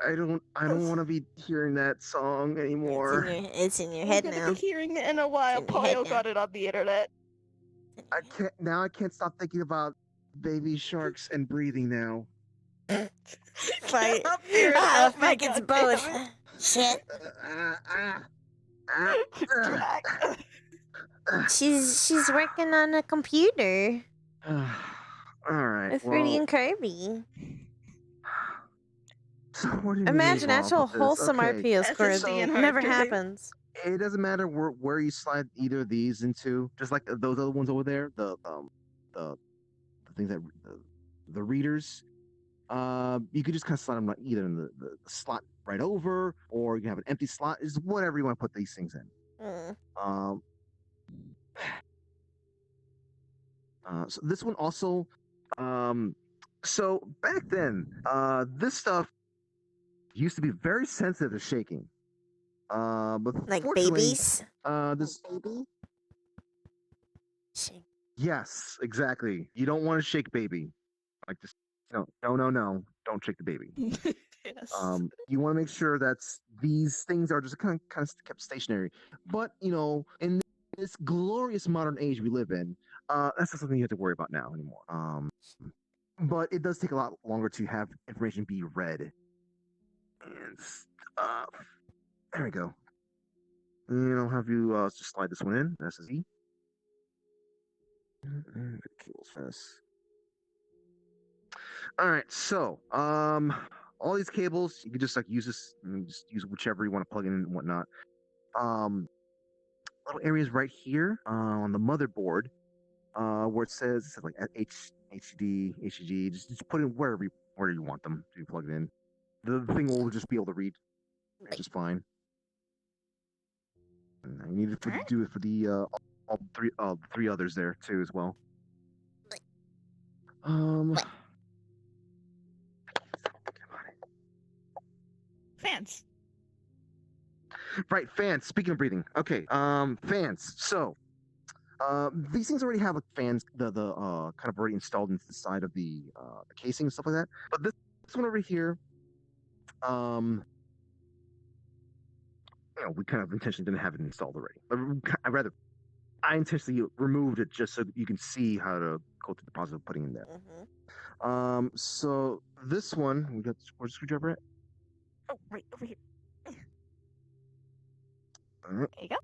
I don't want to be hearing that song anymore. It's in your We're head gonna now. be hearing it in a while. in your head Pollo now. got it on the internet. I can't stop thinking about baby sharks and breathing now. Fight. Can't figure it Ah, out, fuck, man, it's goddamn both. it. Shit. Drag. She's working on a computer All right. with Rudy Well, and Kirby. so where do we Imagine leave off actual with this? wholesome Okay. RP, Cord. SSD and It hard never drive. happens. It doesn't matter where you slide either of these into, just like those other ones over there, the things that the readers. You could just kind of slide them either in the slot right over, or you can have an empty slot. Is whatever you want to put these things in. Mm. So this one also. So back then, this stuff used to be very sensitive to shaking. But Like fortunately, babies. this Shit. yes, exactly. You don't want to shake baby like this. No, don't shake the baby. Yes. You want to make sure that these things are just kind of kept stationary. But in this glorious modern age we live in, that's not something you have to worry about now anymore. But it does take a lot longer to have information be read. And there we go. I'll have you just slide this one in. That's a Z. And the cable's fast. All right, so all these cables you can just use this, just use whichever you want to plug in and whatnot. Little areas right here on the motherboard, where it says like HDD, HDD. Just put it where you want them to be plugged in. The thing will just be able to read, which is fine. And I need to do it for the all three others there too as well. Fans. Right, fans. Speaking of breathing, okay. Fans. So, these things already have fans, the kind of already installed into the side of the casing and stuff like that. But this one over here, we kind of intentionally didn't have it installed already. But I intentionally removed it just so you can see how to go through the process of putting it in there. Mm-hmm. So this one, we got where's the screwdriver at? Oh, right over here. All right. There you go.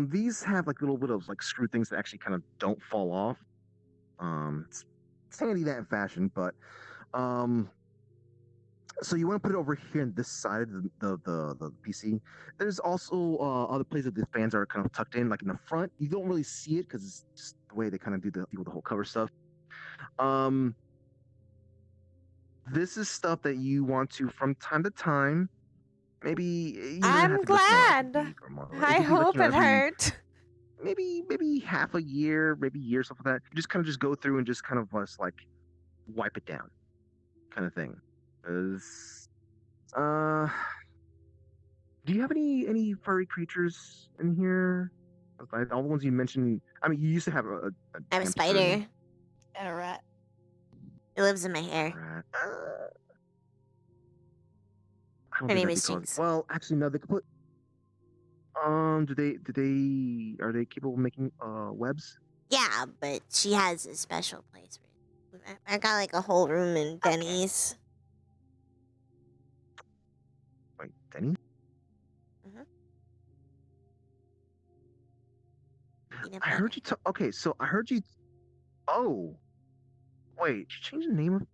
Okay. These have like little bit of screw things that actually kind of don't fall off. It's handy that in fashion, but so you want to put it over here on this side of the PC. There's also other places the fans are kind of tucked in, like in the front. You don't really see it because it's just the way they kind of deal with the whole cover stuff. This is stuff that you want to, from time to time, maybe. You don't have I'm to do this glad. for, like, a week or more. It I could be, like, hope it every- hurt. Maybe half a year, maybe a year, stuff like that. You just kind of go through and just kind of wipe it down, kind of thing. 'Cause, do you have any furry creatures in here? All the ones you mentioned. I mean, you used to have a I have a hamster spider. And a rat. It lives in my hair. rat. I don't Her think name that'd is be called- Jinx. Well, actually, no. They could put. Are they capable of making webs? Yeah, but she has a special place for it. I got like a whole room in Denny's. Wait, Denny? Mhm. peanut I butter. heard you talk. Okay, so I heard you. Oh, wait, did you change the name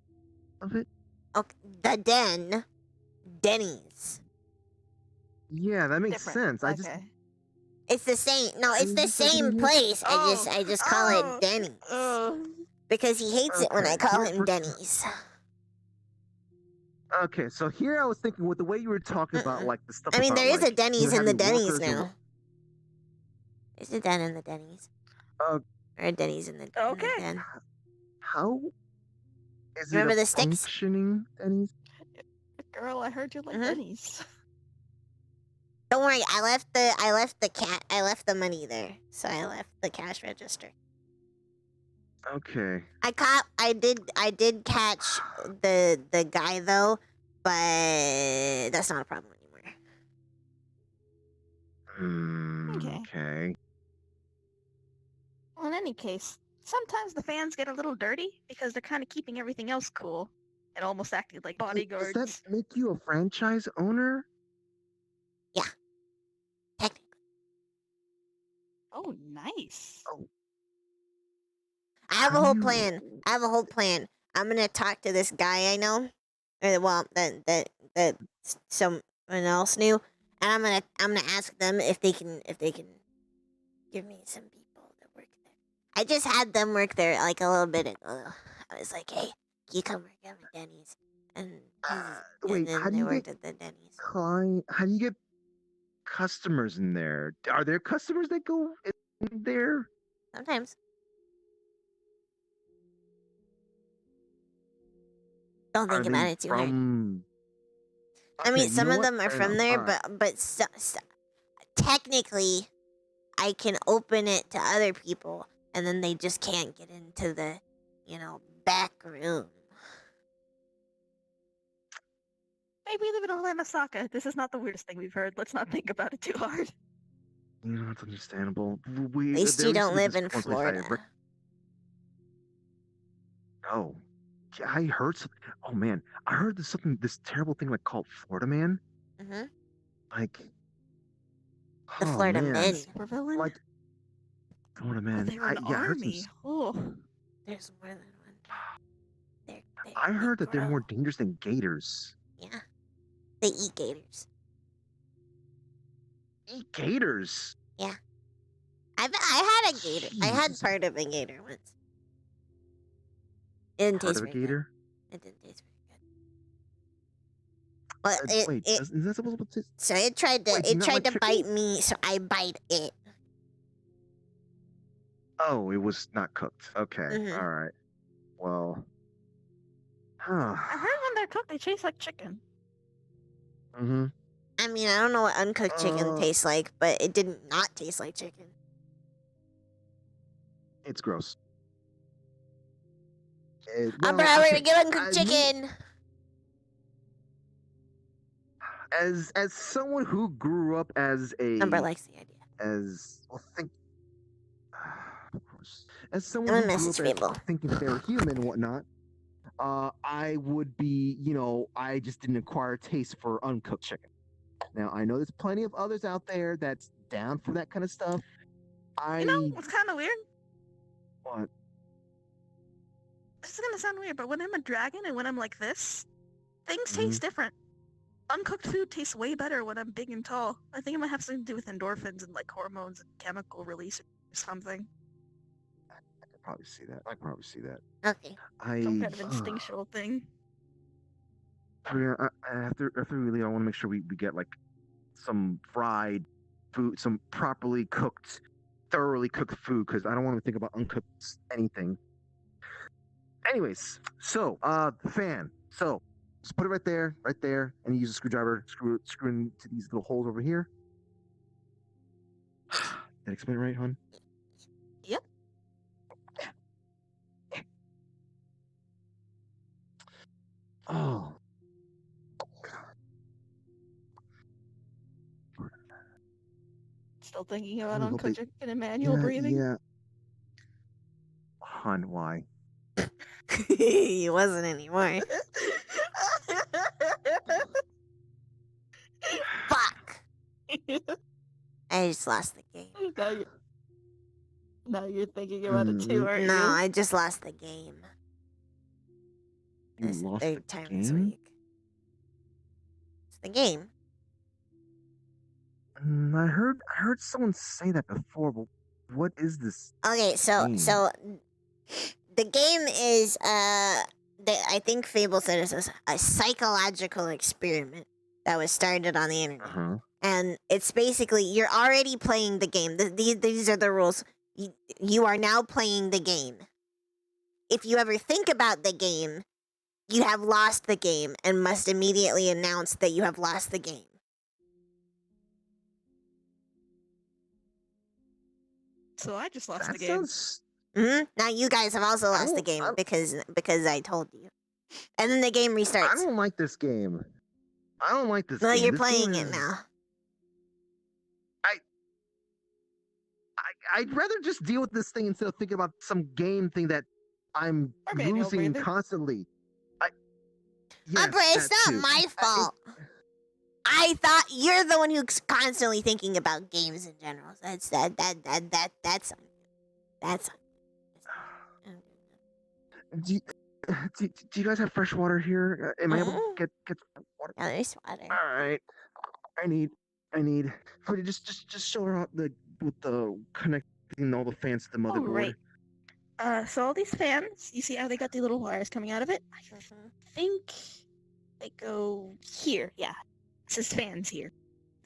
of it? Okay, the Den. Denny's. Yeah, that makes Different. sense. I Okay. It's the same. No, it's Is the this something same in here? place. Oh, I just call it Denny's oh. because he hates it when I Okay, call here him we're- Denny's. Okay, so here I was thinking with the way you were talking about Mm-mm. like the stuff I mean, about there is like a Denny's you in the having Denny's workers and now. There's a Den in the Denny's. Uh, Or a Denny's in the Okay. Den. how is Remember it a the sticks? functioning Denny's? Girl, I heard you like Mhm. Denny's. Don't worry, I left the money there. So I left the cash register. Okay. I did catch the guy though, but that's not a problem anymore. Okay. Okay. Well, in any case, sometimes the fans get a little dirty because they're kind of keeping everything else cool and almost acting like Does bodyguards. that make you a franchise owner? Technically. Oh, nice. I have a How whole do you- plan. I have a whole plan. I'm gonna talk to this guy I know, or well, that someone else knew, and I'm gonna ask them if they can give me some people that work there. I just had them work there like a little bit ago. I was like, hey, can you come work at my Denny's? And Wait, then how do they you worked get at the Denny's. How do you get customers in there? Are there customers that go in there? Sometimes. Don't Are think about they it too hard. from? I Okay, mean, you some know of what? them are Fair from enough. there, Alright. but technically, I can open it to other people, and then they just can't get into the, back room. Maybe live in Olamasaka. This is not the weirdest thing we've heard. Let's not think about it too hard. You know, it's understandable. At least you don't live in Florida. Florida. Oh, yeah, I heard something. Oh man, I heard this terrible thing like called Florida Man. Hmm. Like, The oh Florida man, Men. Supervillain? like Florida Oh, Man. they're an Yeah, I heard some. army. Oh. There's more than one. I heard they that they're grow. more dangerous than gators. Yeah. They eat gators. Eat gators. I had a gator. I had Jesus. part of a gator once. It didn't Part taste of a very good. gator. It didn't taste very good. Well, Wait, isn't that supposed to? so it tried to Wait, do you it not tried like to bite chicken? me, so I bite it. Oh, it was not cooked. Okay, Mhm. all right. Well, huh. I heard when they're cooked, they taste like chicken. Mm-hmm. I mean, I don't know what uncooked chicken Uh. tastes like, but it didn't not taste like chicken. It's gross. I'm Well, probably okay, gonna get uncooked you- chicken. As someone who grew up as a Umber likes the idea. as well, of course, as someone I'm who gonna grew message up Fable. as thinking that they were human and whatnot, I would be, I just didn't acquire a taste for uncooked chicken. Now I know there's plenty of others out there that's down for that kind of stuff. You know what's kind of weird? What? This is gonna sound weird, but when I'm a dragon and when I'm like this, things Mhm. taste different. Uncooked food tastes way better when I'm big and tall. I think it might have something to do with endorphins and like hormones and chemical release or something. I could probably see that. Okay. Some kind of instinctual thing. Yeah, after really, I want to make sure we get like some fried food, some properly cooked, thoroughly cooked food, because I don't want to think about uncooked anything. Anyways, so the fan. So just put it right there, and use a screwdriver, screw into these little holes over here. Did I explain it right, hon? Yep. Oh. Still thinking about I hope uncooked they- chicken and manual breathing. Yeah. Hon, why? He wasn't anymore. Fuck. I just lost the game. Now you're thinking about it too, Mm, aren't No, you? I just lost the game. You This is the lost third the time this game? week. It's the game. I heard someone say that before, but what is this Okay, so game? the game is I think Fable said it's a psychological experiment that was started on the internet. Uh-huh. And it's basically you're already playing the game. These are the rules. You are now playing the game. If you ever think about the game, you have lost the game and must immediately announce that you have lost the game. So I just lost That the game. sounds Now you guys have also lost the game because I told you. And then the game I restarts. don't like this game. I don't like this Well, game. you're This playing game it is- now. I'd rather just deal with this thing instead of thinking about some game thing that I'm Or manual losing breather. constantly. Yes, Umbra, it's that not too. my fault. I thought you're the one who's constantly thinking about games in general. That's on you. That's on you. Do you guys have fresh water here? Am I able to Mhm. get water? Yeah, there's water. All right. I need. Cody, just show her out with the connecting all the fans to the Oh, motherboard. right. So all these fans, you see how they got the little wires coming out of it? I think they go here. Yeah, it says fans here,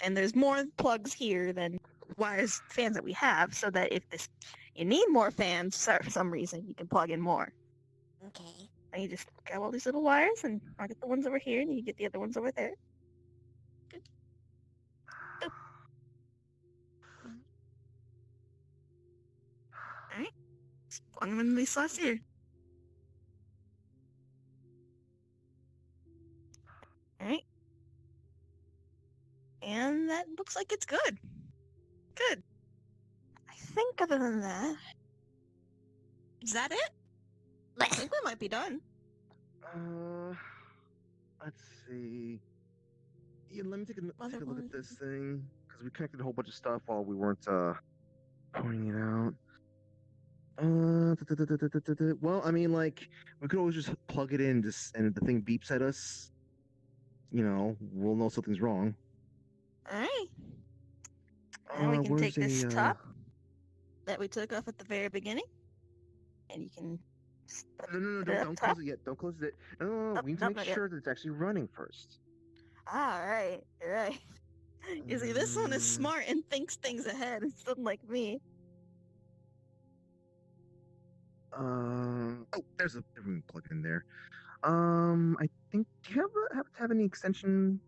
and there's more plugs here than wires fans that we have. So that if you need more fans for some reason, you can plug in more. Okay. And you just grab all these little wires, and I get the ones over here, and you get the other ones over there. Good. Boop. All right. Just plug them in these slots here. All right. And that looks like it's good. Good. I think other than that, is that it? I think we might be done. Let's see. Yeah, let me take a look Motherboard. at this thing because we connected a whole bunch of stuff while we weren't pointing it out. Well, I mean, like we could always just plug it in, and if the thing beeps at us, we'll know something's wrong. All right. Now we can where's take this a, top that we took off at the very beginning, and you can. No, put it up don't top. close it yet. Don't close it. No. Nope, We need to nope, make not yet. sure that it's actually running first. Ah, right, right. You see, this one is smart and thinks things ahead. It's unlike me. Oh, there's a different plug in there. I think. Do you have any extension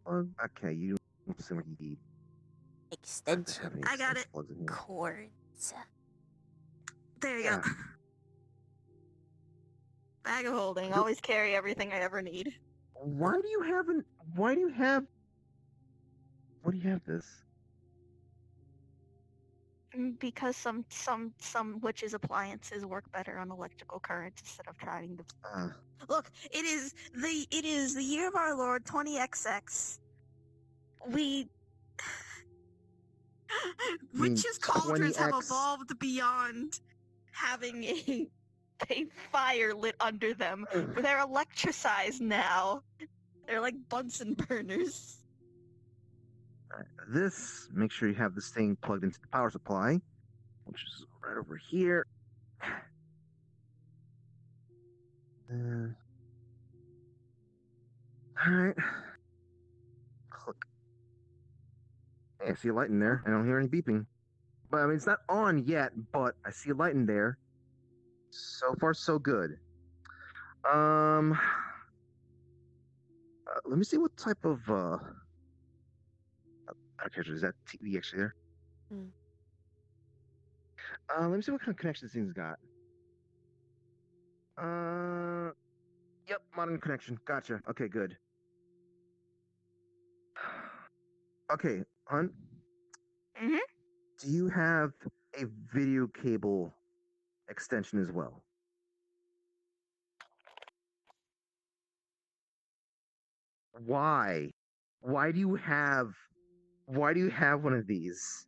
plug? Okay, you don't seem like you need. Extension I got it. Plugs in here. cords. There you Yeah. go. Bag of holding. Go- Always carry everything I ever need. Why do you have this? Because some witches' appliances work better on electrical currents instead of trying to. Look, it is the year of our Lord 20XX. We mean witches' cauldrons have 20X? evolved beyond having a fire lit under them. They're electricized now. They're like Bunsen burners. This, make sure you have this thing plugged into the power supply, which is right over here. Alright. Click. Hey, I see a light in there. I don't hear any beeping. But I mean, it's not on yet, but I see a light in there. So far, so good. Let me see what type of okay, is that TV actually there? Let me see what kind of connection this thing's got. Yep, modern connection. Gotcha. Okay, good. Okay, hon. Mhm. Do you have a video cable extension as well? Why? Why do you have one of these?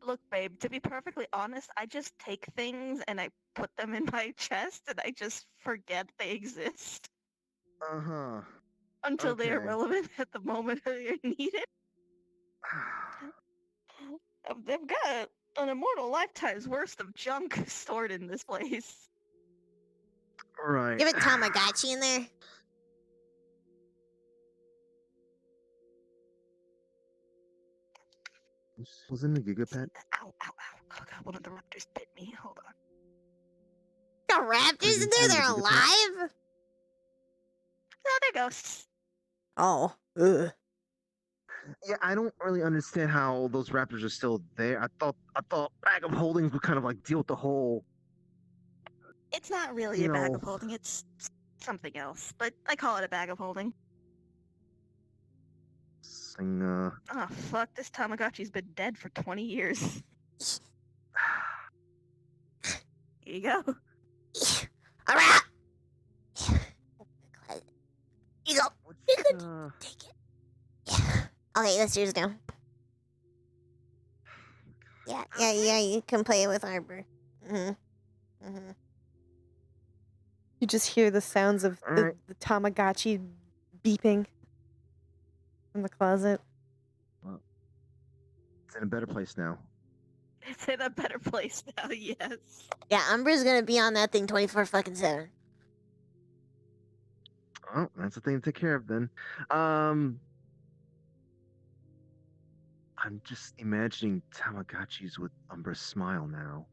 Look, babe, to be perfectly honest, I just take things and I put them in my chest and I just forget they exist Uh-huh. until they are Okay. relevant at the moment they're needed. I've got an immortal lifetime's worth of junk stored in this place. Right. You have a Tamagotchi in there? Wasn't it a Gigapet? Ow, ow, ow. Oh god, one of the raptors bit me. Hold on. Got raptors in there? They're alive? Oh, they're ghosts. Oh. Ugh. Yeah, I don't really understand how those raptors are still there. I thought Bag of Holdings would kind of like deal with the whole, It's not really you a bag know. of holding, it's something else. But I call it a bag of holding. Thing, Oh fuck, this Tamagotchi's been dead for 20 years. Here you go. A rat! You go. You what's, could take it. Okay, that's yours now. Yeah, you can play it with Arbor. You just hear the sounds of the, Alright. the Tamagotchi beeping from the closet. Well, it's in a better place now. It's in a better place now, yes. Yeah, Umbra's gonna be on that thing 24/7. Oh, that's the thing to take care of then. I'm just imagining Tamagotchis with Umbra's smile now.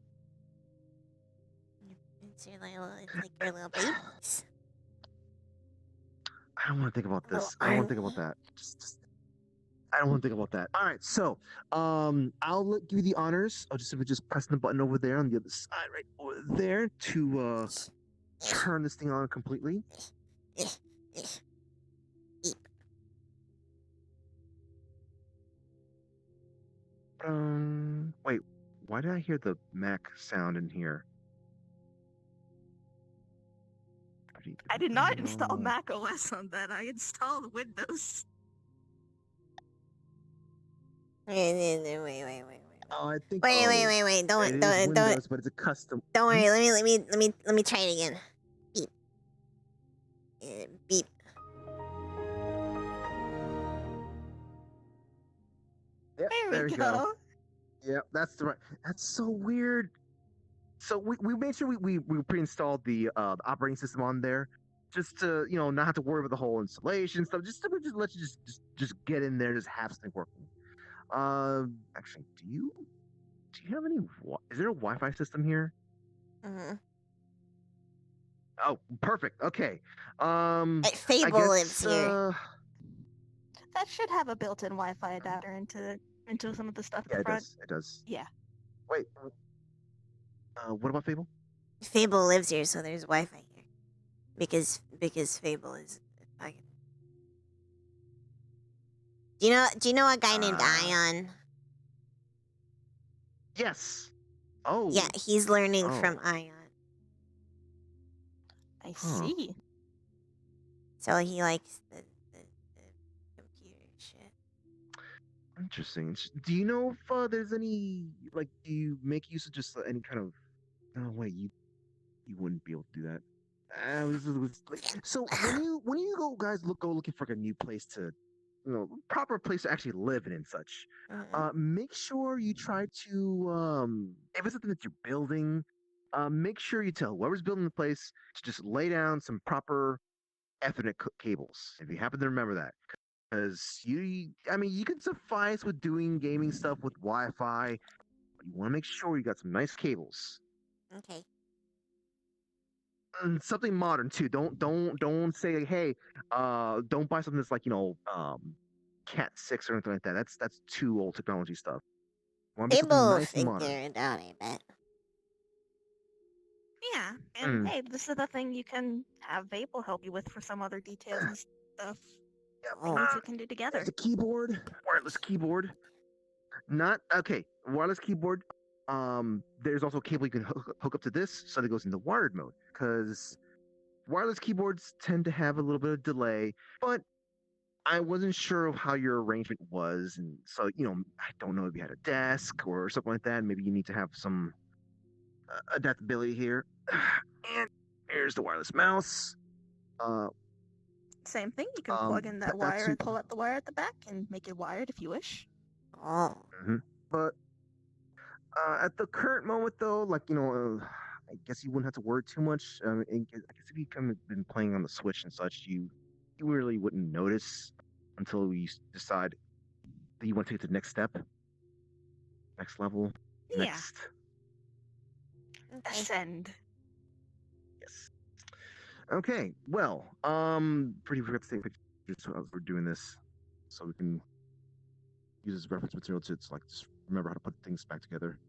It's like your little babies. I don't want to think about Oh, this. I don't want to think about that. I don't want to think about that. All right, so give you the honors. I'll just pressing the button over there on the other side, right over there, to turn this thing on completely. Wait, why did I hear the Mac sound in here? I did not install Mac OS on that. I installed Windows. Wait. Oh, I think. Wait. It is Windows, but it's a custom. Don't worry. Let me try it again. Beep. Beep. Yep, There we go. Yep, that's the right. That's so weird. So we made sure we pre-installed the operating system on there, just to not have to worry about the whole installation stuff. Just let you just get in there, just have something working. Actually, do you have any? Is there a Wi-Fi system here? Mm-hmm. Oh, perfect. Okay. Fable lives here. That should have a built-in Wi-Fi adapter into some of the stuff Yeah, at the front. it does. Yeah. Wait. What about Fable? Fable lives here, so there's Wi-Fi here. Because Fable is fucking. Do you know a guy named Ion? Yes. Oh. Yeah, he's learning from Ion. I see. So he likes the computer shit. Interesting. Do you know if there's any do you make use of just any kind of? No, wait, you wouldn't be able to do that. So when you guys go looking for a new place to, proper place to actually live in and such, make sure you try to if it's something that you're building, make sure you tell whoever's building the place to just lay down some proper Ethernet cables. If you happen to remember that. Because you can suffice with doing gaming stuff with Wi-Fi, but you want to make sure you got some nice cables. Okay. And something modern too. Don't say, hey, don't buy something that's like Cat 6 or anything like that. That's too old technology stuff. Want to be something Fable nice and modern. figure it out, I bet. Yeah, and hey, this is the thing you can have Fable help you with for some other details and stuff. Yeah, Things you can do together. There's a keyboard, wireless keyboard. Wireless keyboard. There's also a cable you can hook up to this, so that it goes into wired mode. Because wireless keyboards tend to have a little bit of delay, but I wasn't sure of how your arrangement was, and so I don't know if you had a desk or something like that. Maybe you need to have some adaptability here. And here's the wireless mouse. Same thing. You can plug in that that's wire and pull out the wire at the back and make it wired if you wish. Oh. But at the current moment, though, I guess you wouldn't have to worry too much. I guess if you kind of been playing on the Switch and such, you really wouldn't notice until you decide that you want to take the next step, next level, Yeah. next. Okay. Ascend. Yes. Okay. Well, pretty forgot to take pictures as we're doing this, so we can use as reference material to like just remember how to put things back together.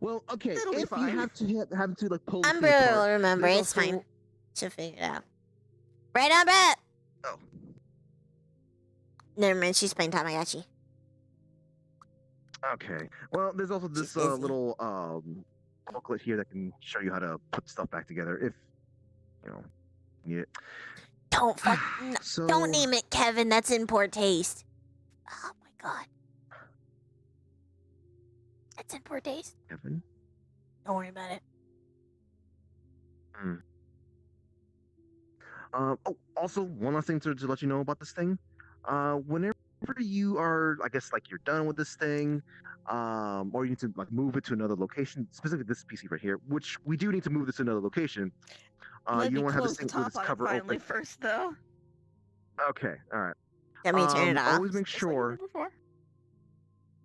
Well, okay. That'll be If you fine. have to like pull the thing Umber apart, will remember. there's It's also- fine. She'll figure it out. Right, Umber? Oh. Never mind. She's playing Tamagotchi. Okay. Well, there's also She's this busy. little booklet here that can show you how to put stuff back together if you need it. Don't fuck. So Don't name it Kevin. That's in poor taste. Oh my god. That's in poor taste. Kevin. Don't worry about it. Oh, also one last thing to let you know about this thing. Whenever you are, I guess, like you're done with this thing, or you need to like move it to another location, specifically this PC right here, which we do need to move this to another location. Let You me don't want to have close this the thing with top its on it cover finally open. first, though. Okay, all right. Let me turn it off. Always make Just like we sure. did before.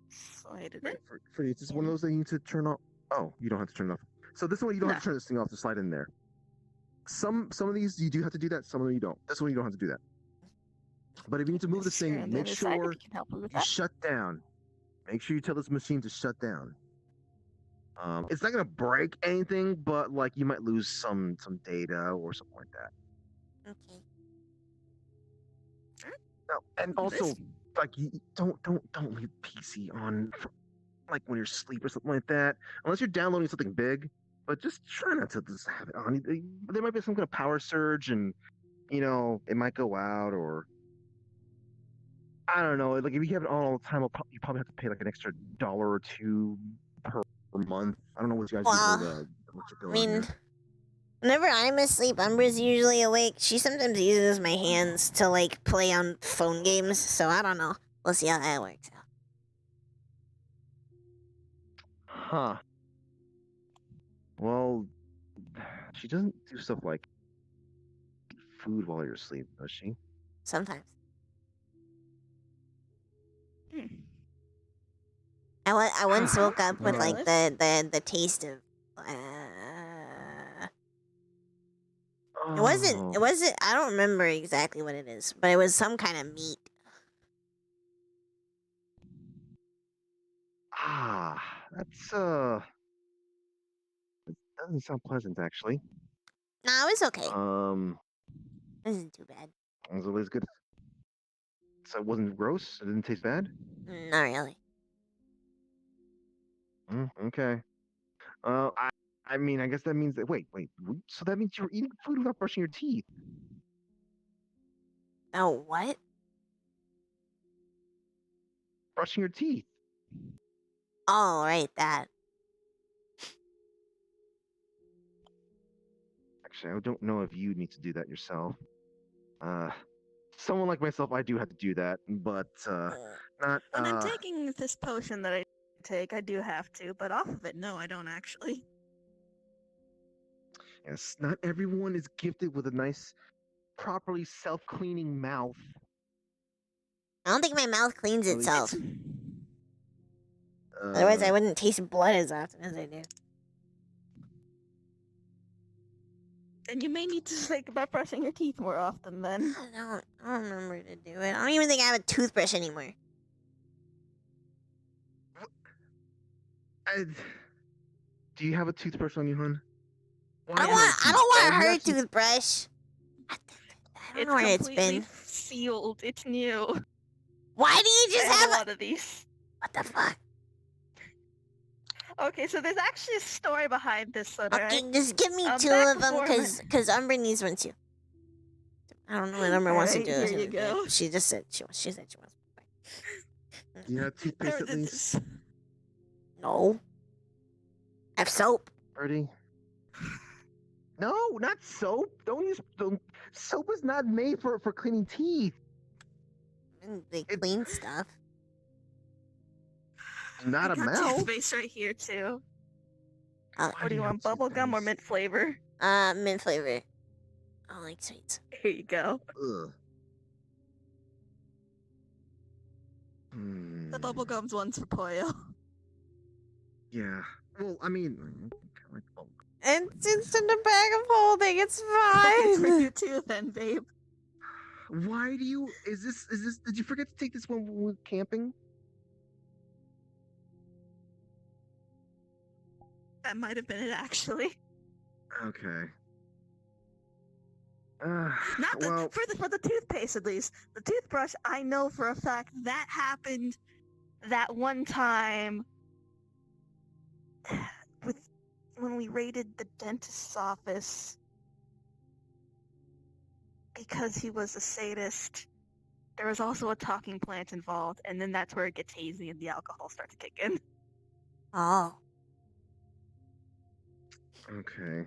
Slide it in. Right, for you, it's just one of those that you need to turn off. Oh, you don't have to turn it off. So this one you don't have to turn this thing off to slide in there. Some of these you do have to do that. Some of them you don't. This one you don't have to do that. But if you need to move this Screw thing, on the make other side if sure you can help me with you that. shut down. Make sure you tell this machine to shut down. It's not gonna break anything, but like you might lose some data or something like that. Okay. No, and Do this. also like you don't leave PC on like when you're asleep or something like that, unless you're downloading something big. But just try not to just have it on. There might be some kind of power surge, and it might go out, or I don't know. Like if you have it on all the time, you probably have to pay like an extra $1 or $2 per month. I don't know what you guys do Well, for the electric bill. I mean, whenever I'm asleep, Umber's usually awake. She sometimes uses my hands to like play on phone games, so I don't know. We'll see how that works out. Huh. Well, she doesn't do stuff like eat food while you're asleep, does she? Sometimes. Hmm. I once woke up with Well, like the taste of. It wasn't. It wasn't. I don't remember exactly what it is, but it was some kind of meat. That's it doesn't sound pleasant actually. No, it was okay. It It wasn't too bad. was always good. So it wasn't gross. It didn't taste bad. Not really. Okay. I mean, I guess that means that. Wait. So that means you were eating food without brushing your teeth. Oh, what? Brushing your teeth. Oh, right, that. Actually, I don't know if you need to do that yourself. Someone like myself, I do have to do that, but not. When I'm taking this potion that I take, I do have to, but off of it, no, I don't actually. Yes, not everyone is gifted with a nice, properly self-cleaning mouth. I don't think my mouth cleans At least- itself. Otherwise, I wouldn't taste blood as often as I do. Then you may need to think about brushing your teeth more often then. I don't remember to do it. I don't even think I have a toothbrush anymore. Do you have a toothbrush on you, hon? I don't want her actually- toothbrush. I don't It's know where it's completely been. sealed. It's new. Why do you I just have have a lot of these. What the fuck? Okay, so there's actually a story behind this, so Okay, just give me two back of them, before my- cause Umber needs one too. I don't know what Umber wants to do. Alright, with here you it, go. but She just said she wants. She said she wants. Do you have toothpaste Never at did least? this. No. I have soap. Birdie? No, not soap. Don't use soap is not made for cleaning teeth. And they It- clean stuff. Not I a got mouth. toothpaste right here too. Uh, What do you want, bubble gum or mint flavor? Mint flavor. I don't like sweets. Here you go. Ugh. The bubble gum's one's for Poyo. Yeah. Well, I mean, I kinda like bubble gum. It's in the bag of holding. It's It's for fine. you too, then, babe. Why do you? Is this? Did you forget to take this when we were camping? That might have been it, actually. Okay. Not the, well, for the toothpaste, at least. The toothbrush, I know for a fact that happened that one time with when we raided the dentist's office because he was a sadist. There was also a talking plant involved, and then that's where it gets hazy and the alcohol starts kicking. Oh. okay.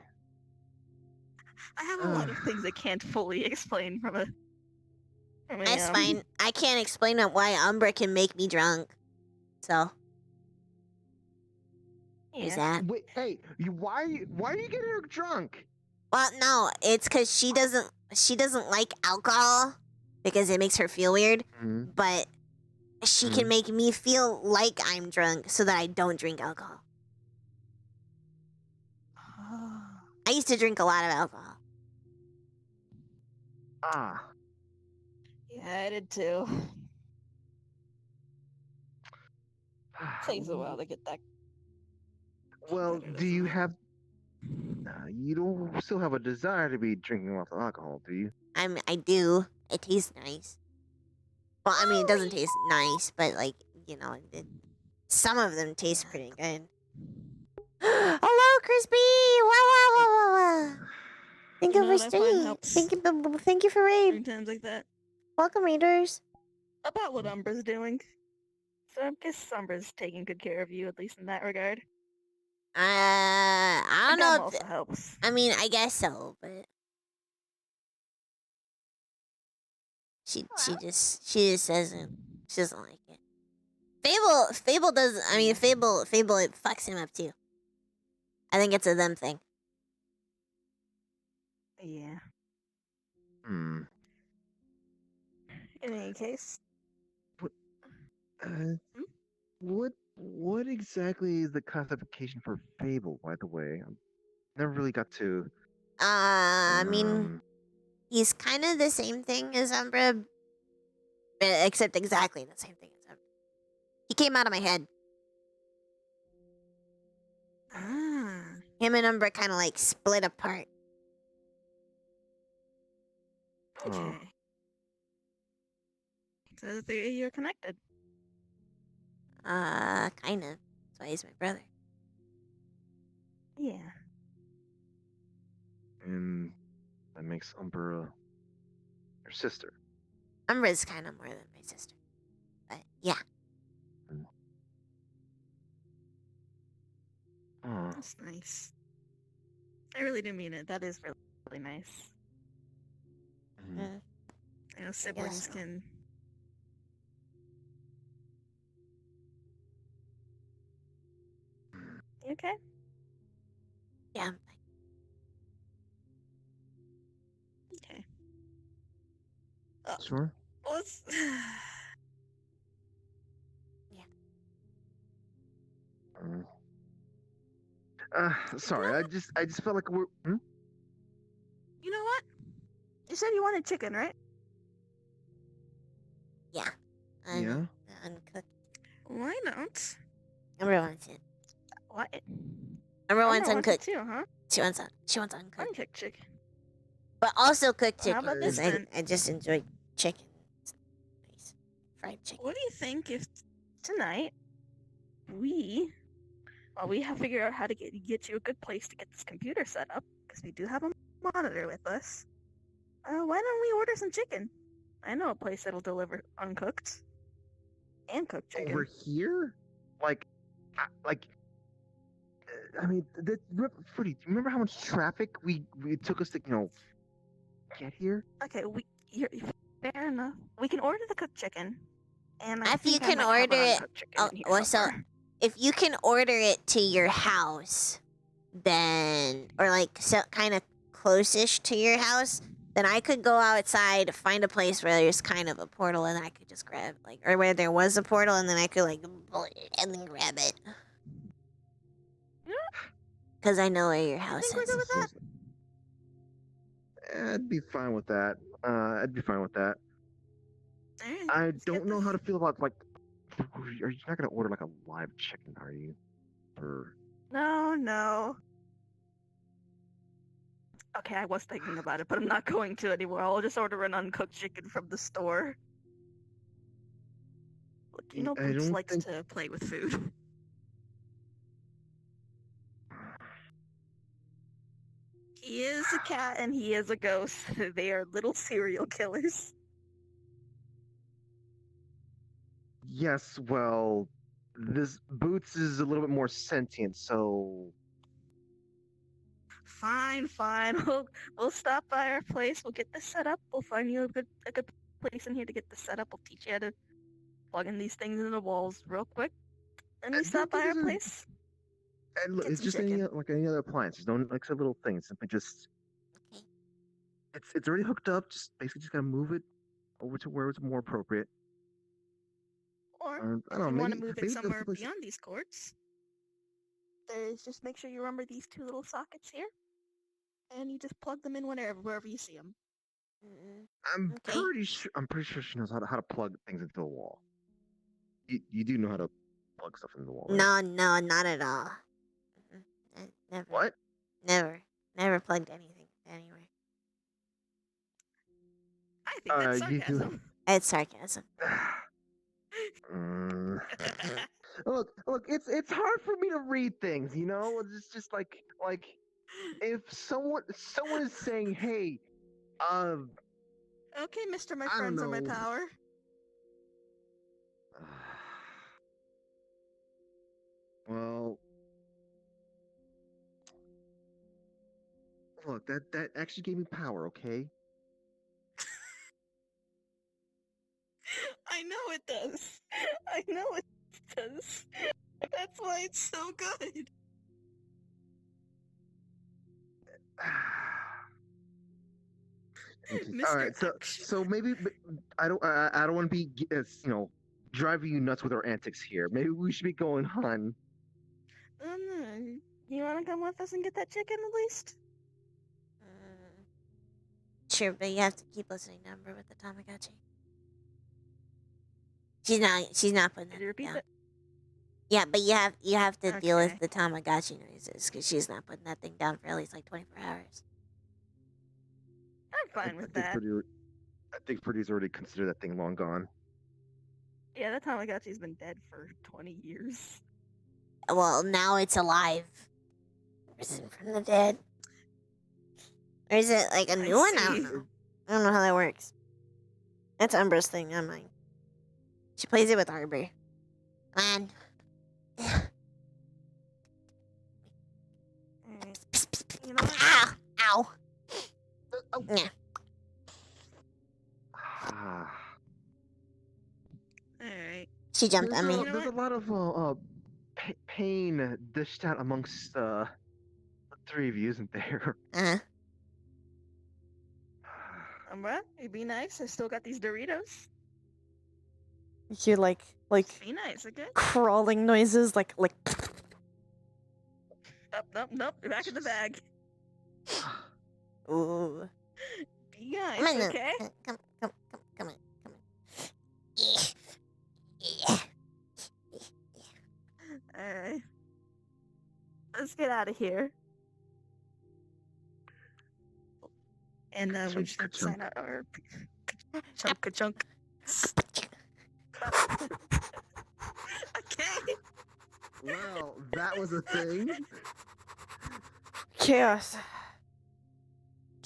I have a lot of things I can't fully explain from a. That's fine. I can't explain why Umbra can make me drunk. So, there's Yeah. that. Wait, hey, why are you getting her drunk? Well, no, it's because she doesn't like alcohol because it makes her feel weird. Mm-hmm. But she can make me feel like I'm drunk so that I don't drink alcohol. I used to drink a lot of alcohol. Ah. Yeah, I did too. Takes a while to get that. Well, do you have? You don't still have a desire to be drinking lots of alcohol, do you? I do. It tastes nice. Well, I mean, it doesn't taste nice, but like, you know, some of them taste pretty good. Hello, Crispy! Wow, wow, wow, wow, wow. Thank You you know for what I find stream. helps? Thank you for raid. Times like that. Welcome, readers. About what Umbra's doing. So I guess Umbra's taking good care of you, at least in that regard. I don't Gum know if also helps. I mean, I guess so, but she just doesn't like it. Fable does. I mean, Fable it fucks him up too. I think it's a them thing. Yeah. Hmm. In any case. What exactly is the classification for fable? By the way, I never really got to. I mean, he's kind of the same thing as Umbra, except exactly the same thing as Umbra. He came out of my head. Ah. Him and Umbra kind of like split apart. Okay. So the three of you are connected. Kind of. That's why he's my brother. Yeah. And that makes Umbra your sister. Umbra's kind of more than my sister. But yeah. Oh. That's nice. I really do mean it. That is really, really nice. Mhm. I know siblings so. can. You okay? Yeah. Okay. Sure. Let's. Sorry. I just felt like we're. Hmm? You know what? You said you wanted chicken, right? Yeah. Yeah. Uncooked. Why not? Umbra wants it. What? Umbra wants Wants it uncooked. too, huh? She wants uncooked. Uncooked chicken. But also cooked Well, how chicken. about this 'cause then? I just enjoy chicken. It's nice. Fried chicken. What do you think if tonight we have figured out how to get you a good place to get this computer set up, because we do have a monitor with us. Why don't we order some chicken? I know a place that'll deliver uncooked and cooked chicken. Over here? Like, I mean, Fruity, do you remember how much traffic we took us to, get here? Okay, fair enough. We can order the cooked chicken, and I If you think I can might have order an it- uncooked chicken oh, in here well, so- somewhere. If you can order it to your house, then or like so kind of close-ish to your house, then I could go outside, find a place where there's kind of a portal, and I could just grab or where there was a portal, and then I could and then grab it. Yeah. Because I know where your I house think we're is. good with that. I'd be fine with that. I'd be fine with that. Alright, I let's get don't know this. how to feel about, like, are you not gonna order, like, a live chicken, are you? Or... No. Okay, I was thinking about it, but I'm not going to anymore. I'll just order an uncooked chicken from the store. Look, I Boots don't likes think- to play with food. He is a cat and he is a ghost. They are little serial killers. Yes, well, this Boots is a little bit more sentient, so... Fine. We'll stop by our place. We'll get this set up. We'll find you a good place in here to get this set up. We'll teach you how to plug in these things into the walls real quick. And we And stop by our this is- place. And look, Get it's some just chicken. like any other appliances. Don't like some little things. Simply just... Okay. It's already hooked up. Just basically just gotta move it over to where it's more appropriate. Or I if don't know, you want to maybe- move it maybe somewhere someplace- beyond these courts, there's just make sure you remember these two little sockets here, and you just plug them in wherever you see them. Mm-mm. I'm Okay. pretty sure she knows how to plug things into a wall. You do know how to plug stuff into the wall, right? No, not at all. Never. What? Never plugged anything anywhere. I think that's You do- sarcasm. It's sarcasm. Mm. Look, it's hard for me to read things, you know? It's just like if someone is saying, "Hey, Okay, Mr. My I don't friends are my know. power. well, look, that actually gave me power, okay? I know it does. I know it does. That's why it's so good. Okay, Mr. all right, Action. so maybe I don't want to be driving you nuts with our antics here. Maybe we should be going on. You want to come with us and get that chicken at least? Sure, but you have to keep listening to Umber with the Tamagotchi. She's not putting Could that you repeat down. that? Yeah, but you have to deal Okay. with the Tamagotchi noises because she's not putting that thing down for at least like 24 hours. I'm fine with that. I think Pretty's already considered that thing long gone. Yeah, that Tamagotchi's been dead for 20 years. Well, now it's alive. Risen from the dead. Or is it like a new one? I don't see. know. I don't know how that works. That's Umbra's thing, not mine. She plays it with Arbor. Man. Alright. You know what? Ah! Ow! Oh. Yeah. Alright. She jumped on me. You know There's a lot of pain dished out amongst the three of you, isn't there? Uh-huh. Umbra, you be nice. I still got these Doritos. You like Be nice, okay? crawling noises, like Nope. You're back in the bag. Ooh. Be nice, Come on now. okay? Come on. Yeah. Alright. Let's get out of here. And we just have to sign out our chunk. Okay. Well, that was a thing. chaos.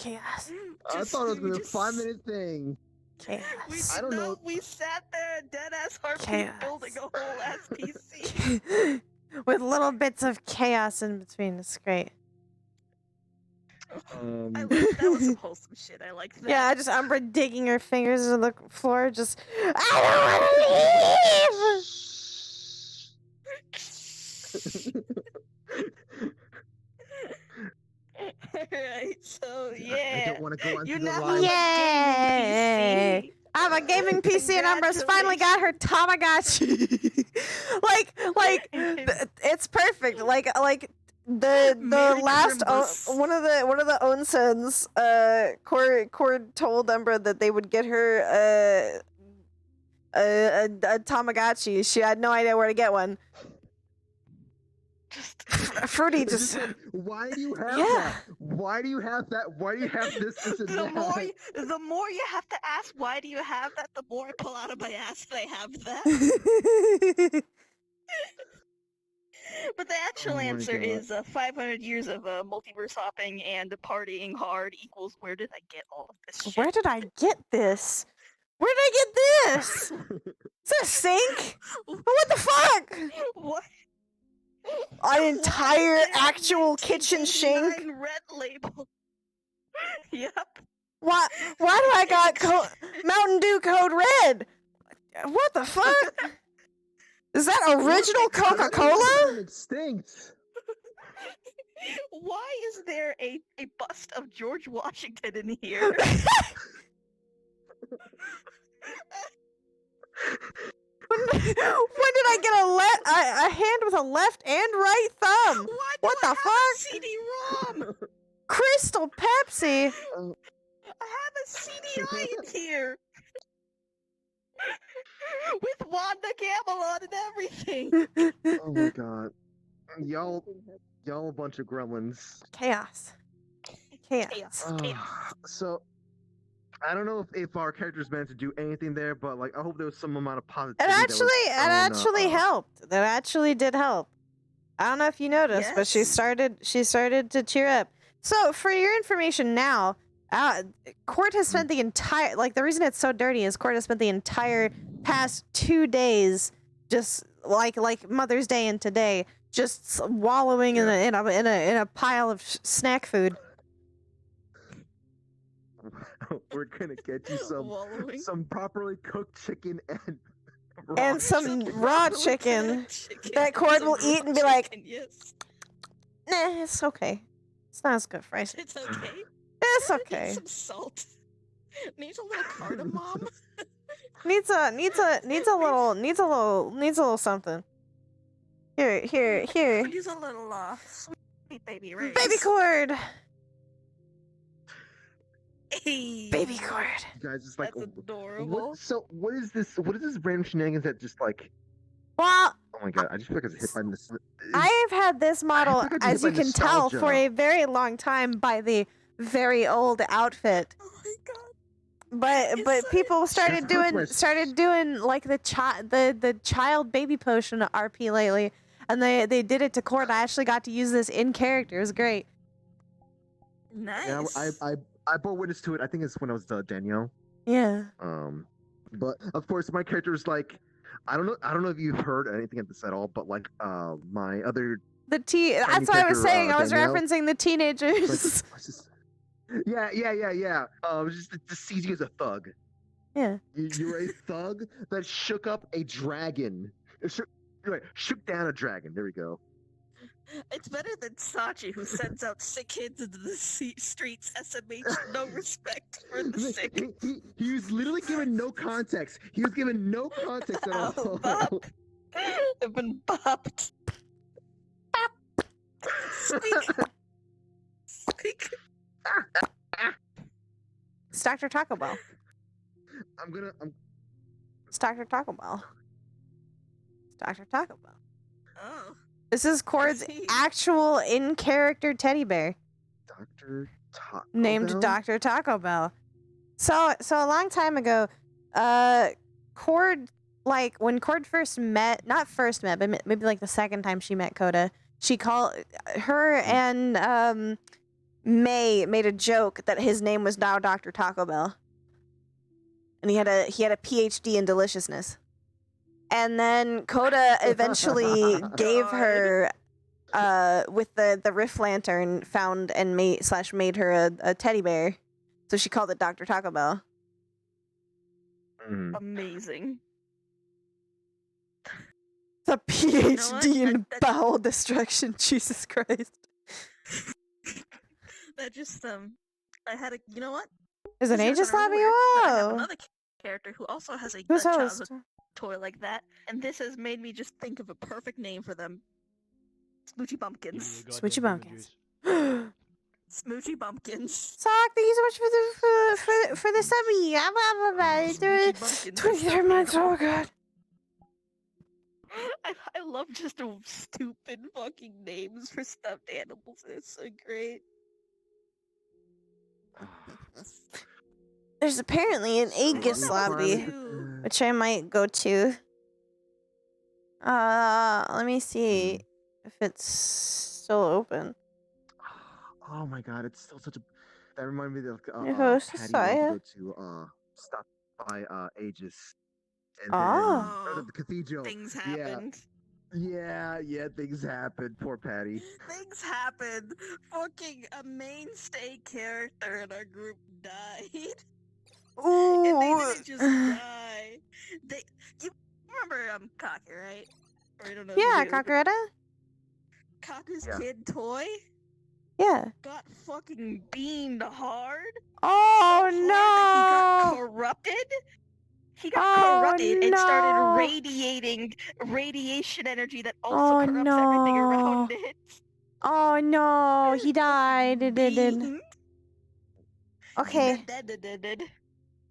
Chaos. I thought it was gonna be a 5-minute thing. Chaos. I don't know. We sat there dead ass RP Chaos. building a whole ass PC. With little bits of chaos in between. It's great. I like that was some wholesome shit. I like that. Yeah, just Umbra digging her fingers into the floor, just I don't want to leave. Alright, so I yeah. don't want to go onto You the now line. have Yay! I have a gaming PC and Umbra's finally got her Tamagotchi. It's perfect. Like the Merry last Crimbus. one of the Onsens, Cord told Umbra that they would get her a Tamagotchi. She had no idea where to get one. Fruity just Why do you have Yeah. that? Why do you have that? Why do you have this and the that? more you have to ask why do you have that, the more I pull out of my ass that I have that. But the actual Oh my answer God. is 500 years of multiverse hopping and partying hard equals where did I get all of this shit? Where did I get this? Where did I get this? Is that a sink? What the fuck? What? An entire Why is there a actual kitchen sink? 1989 red label. Yep. Why do I got Mountain Dew Code Red? What the fuck? Is that original Coca-Cola? Extinct. Why is there a bust of George Washington in here? When did I get a hand with a left and right thumb? Why do What I the have fuck? a CD-ROM? Crystal Pepsi? I have a CDI in here. With Wanda Camelot and everything. Oh my god. Y'all a bunch of gremlins. Chaos. Chaos. Chaos. So I don't know if our characters meant to do anything there, but like I hope there was some amount of It positivity. actually helped. That actually did help. I don't know if you noticed, but she Yes. started to cheer up. So for your information now, Court has spent the entire the reason it's so dirty is Court has spent the entire past 2 days just like Mother's Day and today just wallowing in a pile of snack food. We're gonna get you Wallowing. some properly cooked chicken and And some raw Properly chicken cooked chicken that and Cord some will raw eat and be like, chicken, yes. nah, it's okay. It's not as good for ice. It's okay. It's Needs okay. some salt. Needs a little cardamom. Needs a little something. Here. Needs a little sweet baby rays. Baby Cord. Hey. Baby Cord. you guys just like That's adorable. what is this random shenanigans that just like Well, oh my god, I just feel like I was hit by this. I've had this model, think I just as hit you by can tell, nostalgia. for a very long time by the very old outfit. Oh my god. But It's people started Christmas. doing like the child baby potion RP lately, and they did it to Court. I actually got to use this in character. It was great. Nice. Yeah, I bore witness to it. I think it's when I was Danielle. Yeah. But of course my character is like I don't know if you've heard anything of this at all, but like my other That's what I was character, saying. I was Danielle. referencing the teenagers. Yeah. Just sees you as a thug. Yeah. You're a thug that shook up a dragon. Shook down a dragon. There we go. It's better than Sachi, who sends out sick kids into the streets. SMH, no respect for the sick. He was literally given no context. He was given no context at all. Bop. I've been bopped. Speak. It's Dr. Taco Bell. It's Dr. Taco Bell. It's Dr. Taco Bell. Oh. This is Cord's see. actual in-character teddy bear Dr. Taco named Bell? Dr. Taco Bell. So a long time ago, Cord, like when Cord not first met, but maybe like the second time she met Coda, she called her and May made a joke that his name was now Dr. Taco Bell, and he had a PhD in deliciousness. And then Coda eventually gave her, with the Rift Lantern, found and made her a teddy bear, so she called it Dr. Taco Bell. Amazing. The PhD You know what? in bowel destruction. Jesus Christ. That just I had a you know what? Is it This Aegis isn't Lobby? unaware, but I have Whoa! another character who also has a Who's childhood host? toy like that, and this has made me just think of a perfect name for them. Smoochy Bumpkins. Smoochy Bumpkins. Smoochy Bumpkins. Sock, thank you so much for the subby. Smoochy Bumpkins. 23 months. Oh god. I love just stupid fucking names for stuffed animals. It's so great. There's apparently an Aegis Lobby, which I might go to. Let me see if it's still open. Oh my god, it's still such a. That reminded me of Your host, Patty Saya. wanted to go to stop by Aegis. And Oh. then, or the cathedral. Things happened. Yeah, things happened. Poor Patty. Things happened. Fucking a mainstay character in our group died. Ooh. And they didn't just die. You remember Cocker, right? Or I don't know if Yeah, you do. Kakaretta? Cocker's Yeah. kid toy Yeah. got fucking beamed hard. Oh so hard that he got no! corrupted. He got corrupted and started no. radiating radiation energy that also Oh, corrupts everything no. around it. Oh no, he died. Beaten. Okay. Dead.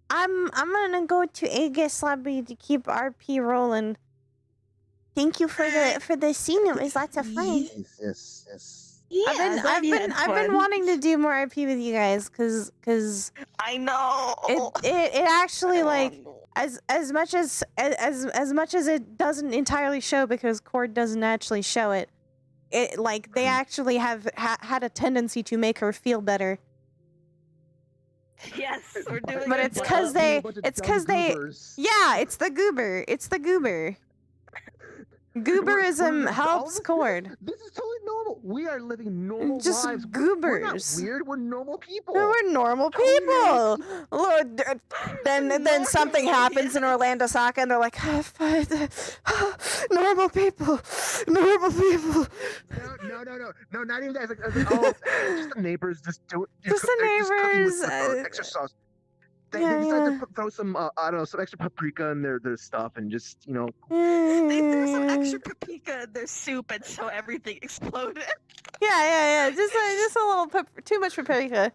I'm gonna go to Aegis Lobby to keep RP rolling. Thank you for the scene. It was lots of fun. Yes. Yeah, I've been wanting to do more RP with you guys because I know. it actually like as much as it doesn't entirely show because Cord doesn't actually show it. It like they actually have had a tendency to make her feel better. Yes, we're doing. But it's because they yeah, it's the goober. Gooberism helps Cord. This is totally normal. We are living normal Just lives. goobers. We're not weird. We're normal people. We're normal people. Lord, then something happens in Orlando Soccer and they're like, normal people. No, not even that. It's like, oh, just the neighbors just do it. Just the neighbors. Extra sauce. They Yeah, decided to throw some, I don't know, some extra paprika in their stuff and just, They threw some extra paprika in their soup and so everything exploded. Yeah. Just a little too much paprika.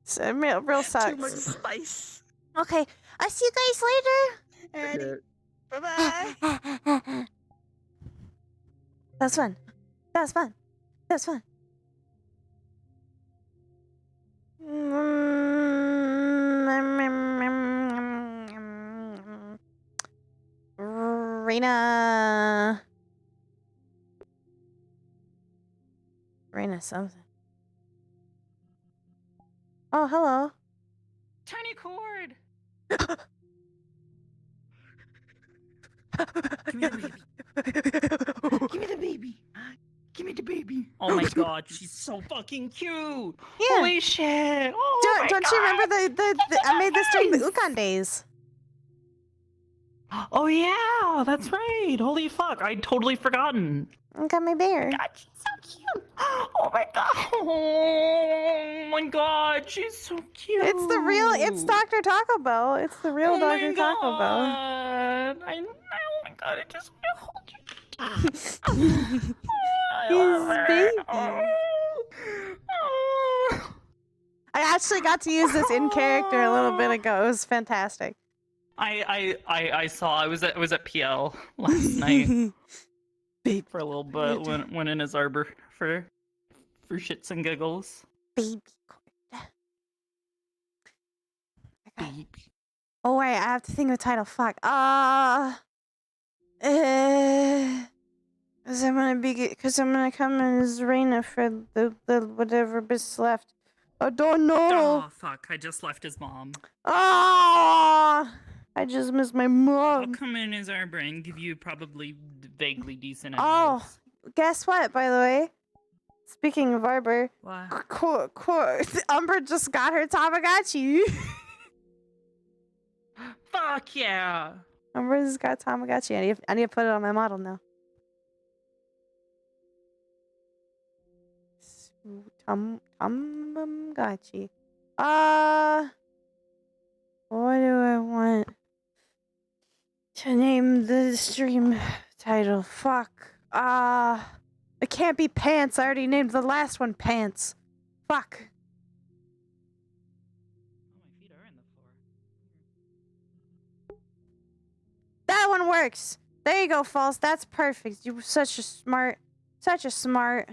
So, real sucks. Too much spice. Okay, I'll see you guys later. Bye-bye. That's fun. Raina something. Oh, hello. Tiny cord. Give me the baby. Give me the baby. Oh my god, she's so fucking cute. Yeah. Holy shit. Oh Don't you remember the I made this during the Ukon days. Oh yeah, that's right. Holy fuck, I'd totally forgotten. I got my bear. God, she's so cute. Oh my god. Oh my god, she's so cute. It's Dr. Taco Bell. It's the real Dr. Taco Bell. Oh my god, I just want to hold you. He's baby. I actually got to use this in character a little bit ago. It was fantastic. I saw. I was at PL last night for a little bit. Went in his arbor for shits and giggles. Baby Cord. Baby. Oh wait, I have to think of a title. Fuck. Because I'm gonna come as Raina for the whatever bit's left. I don't know. Oh, fuck. I just left his mom. Ah, I just missed my I'll mom. come in as Arbor and give you probably vaguely decent Oh. advice. Guess what, by the way? Speaking of Arbor, What? Umber just got her Tamagotchi. Fuck yeah! Umber just got Tamagotchi. I need to put it on my model now. Tamagotchi. What do I want to name the stream title? Fuck. It can't be Pants. I already named the last one Pants. Fuck. Oh, my feet are in the floor. That one works. There you go, False. That's perfect. You were such a smart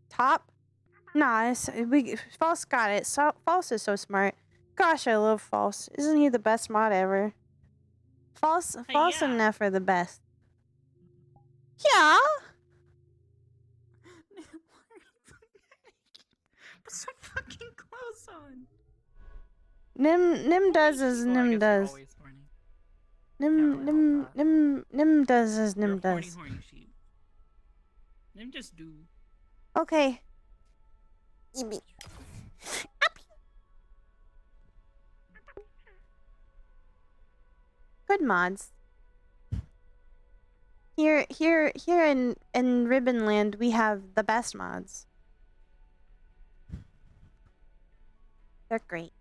top. Nah, False got it. So False is so smart. Gosh, I love False. Isn't he the best mod ever? False Yeah. and Neff are the best. Yeah. Put some fucking clothes on. Nim does as Well, I Nim guess they're does. always horny. Nim does as Nim You're a horny, does. horny sheep. Them just do. Okay. Good mods. Here in Ribbonland, we have the best mods. They're great.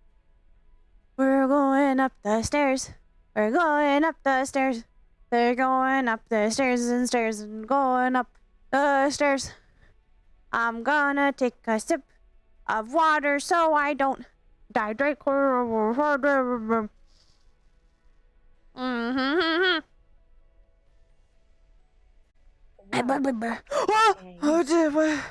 We're going up the stairs. We're going up the stairs. They're going up the stairs and going up the stairs. I'm gonna take a sip of water so I don't dehydrate. Mm-hmm. Oh,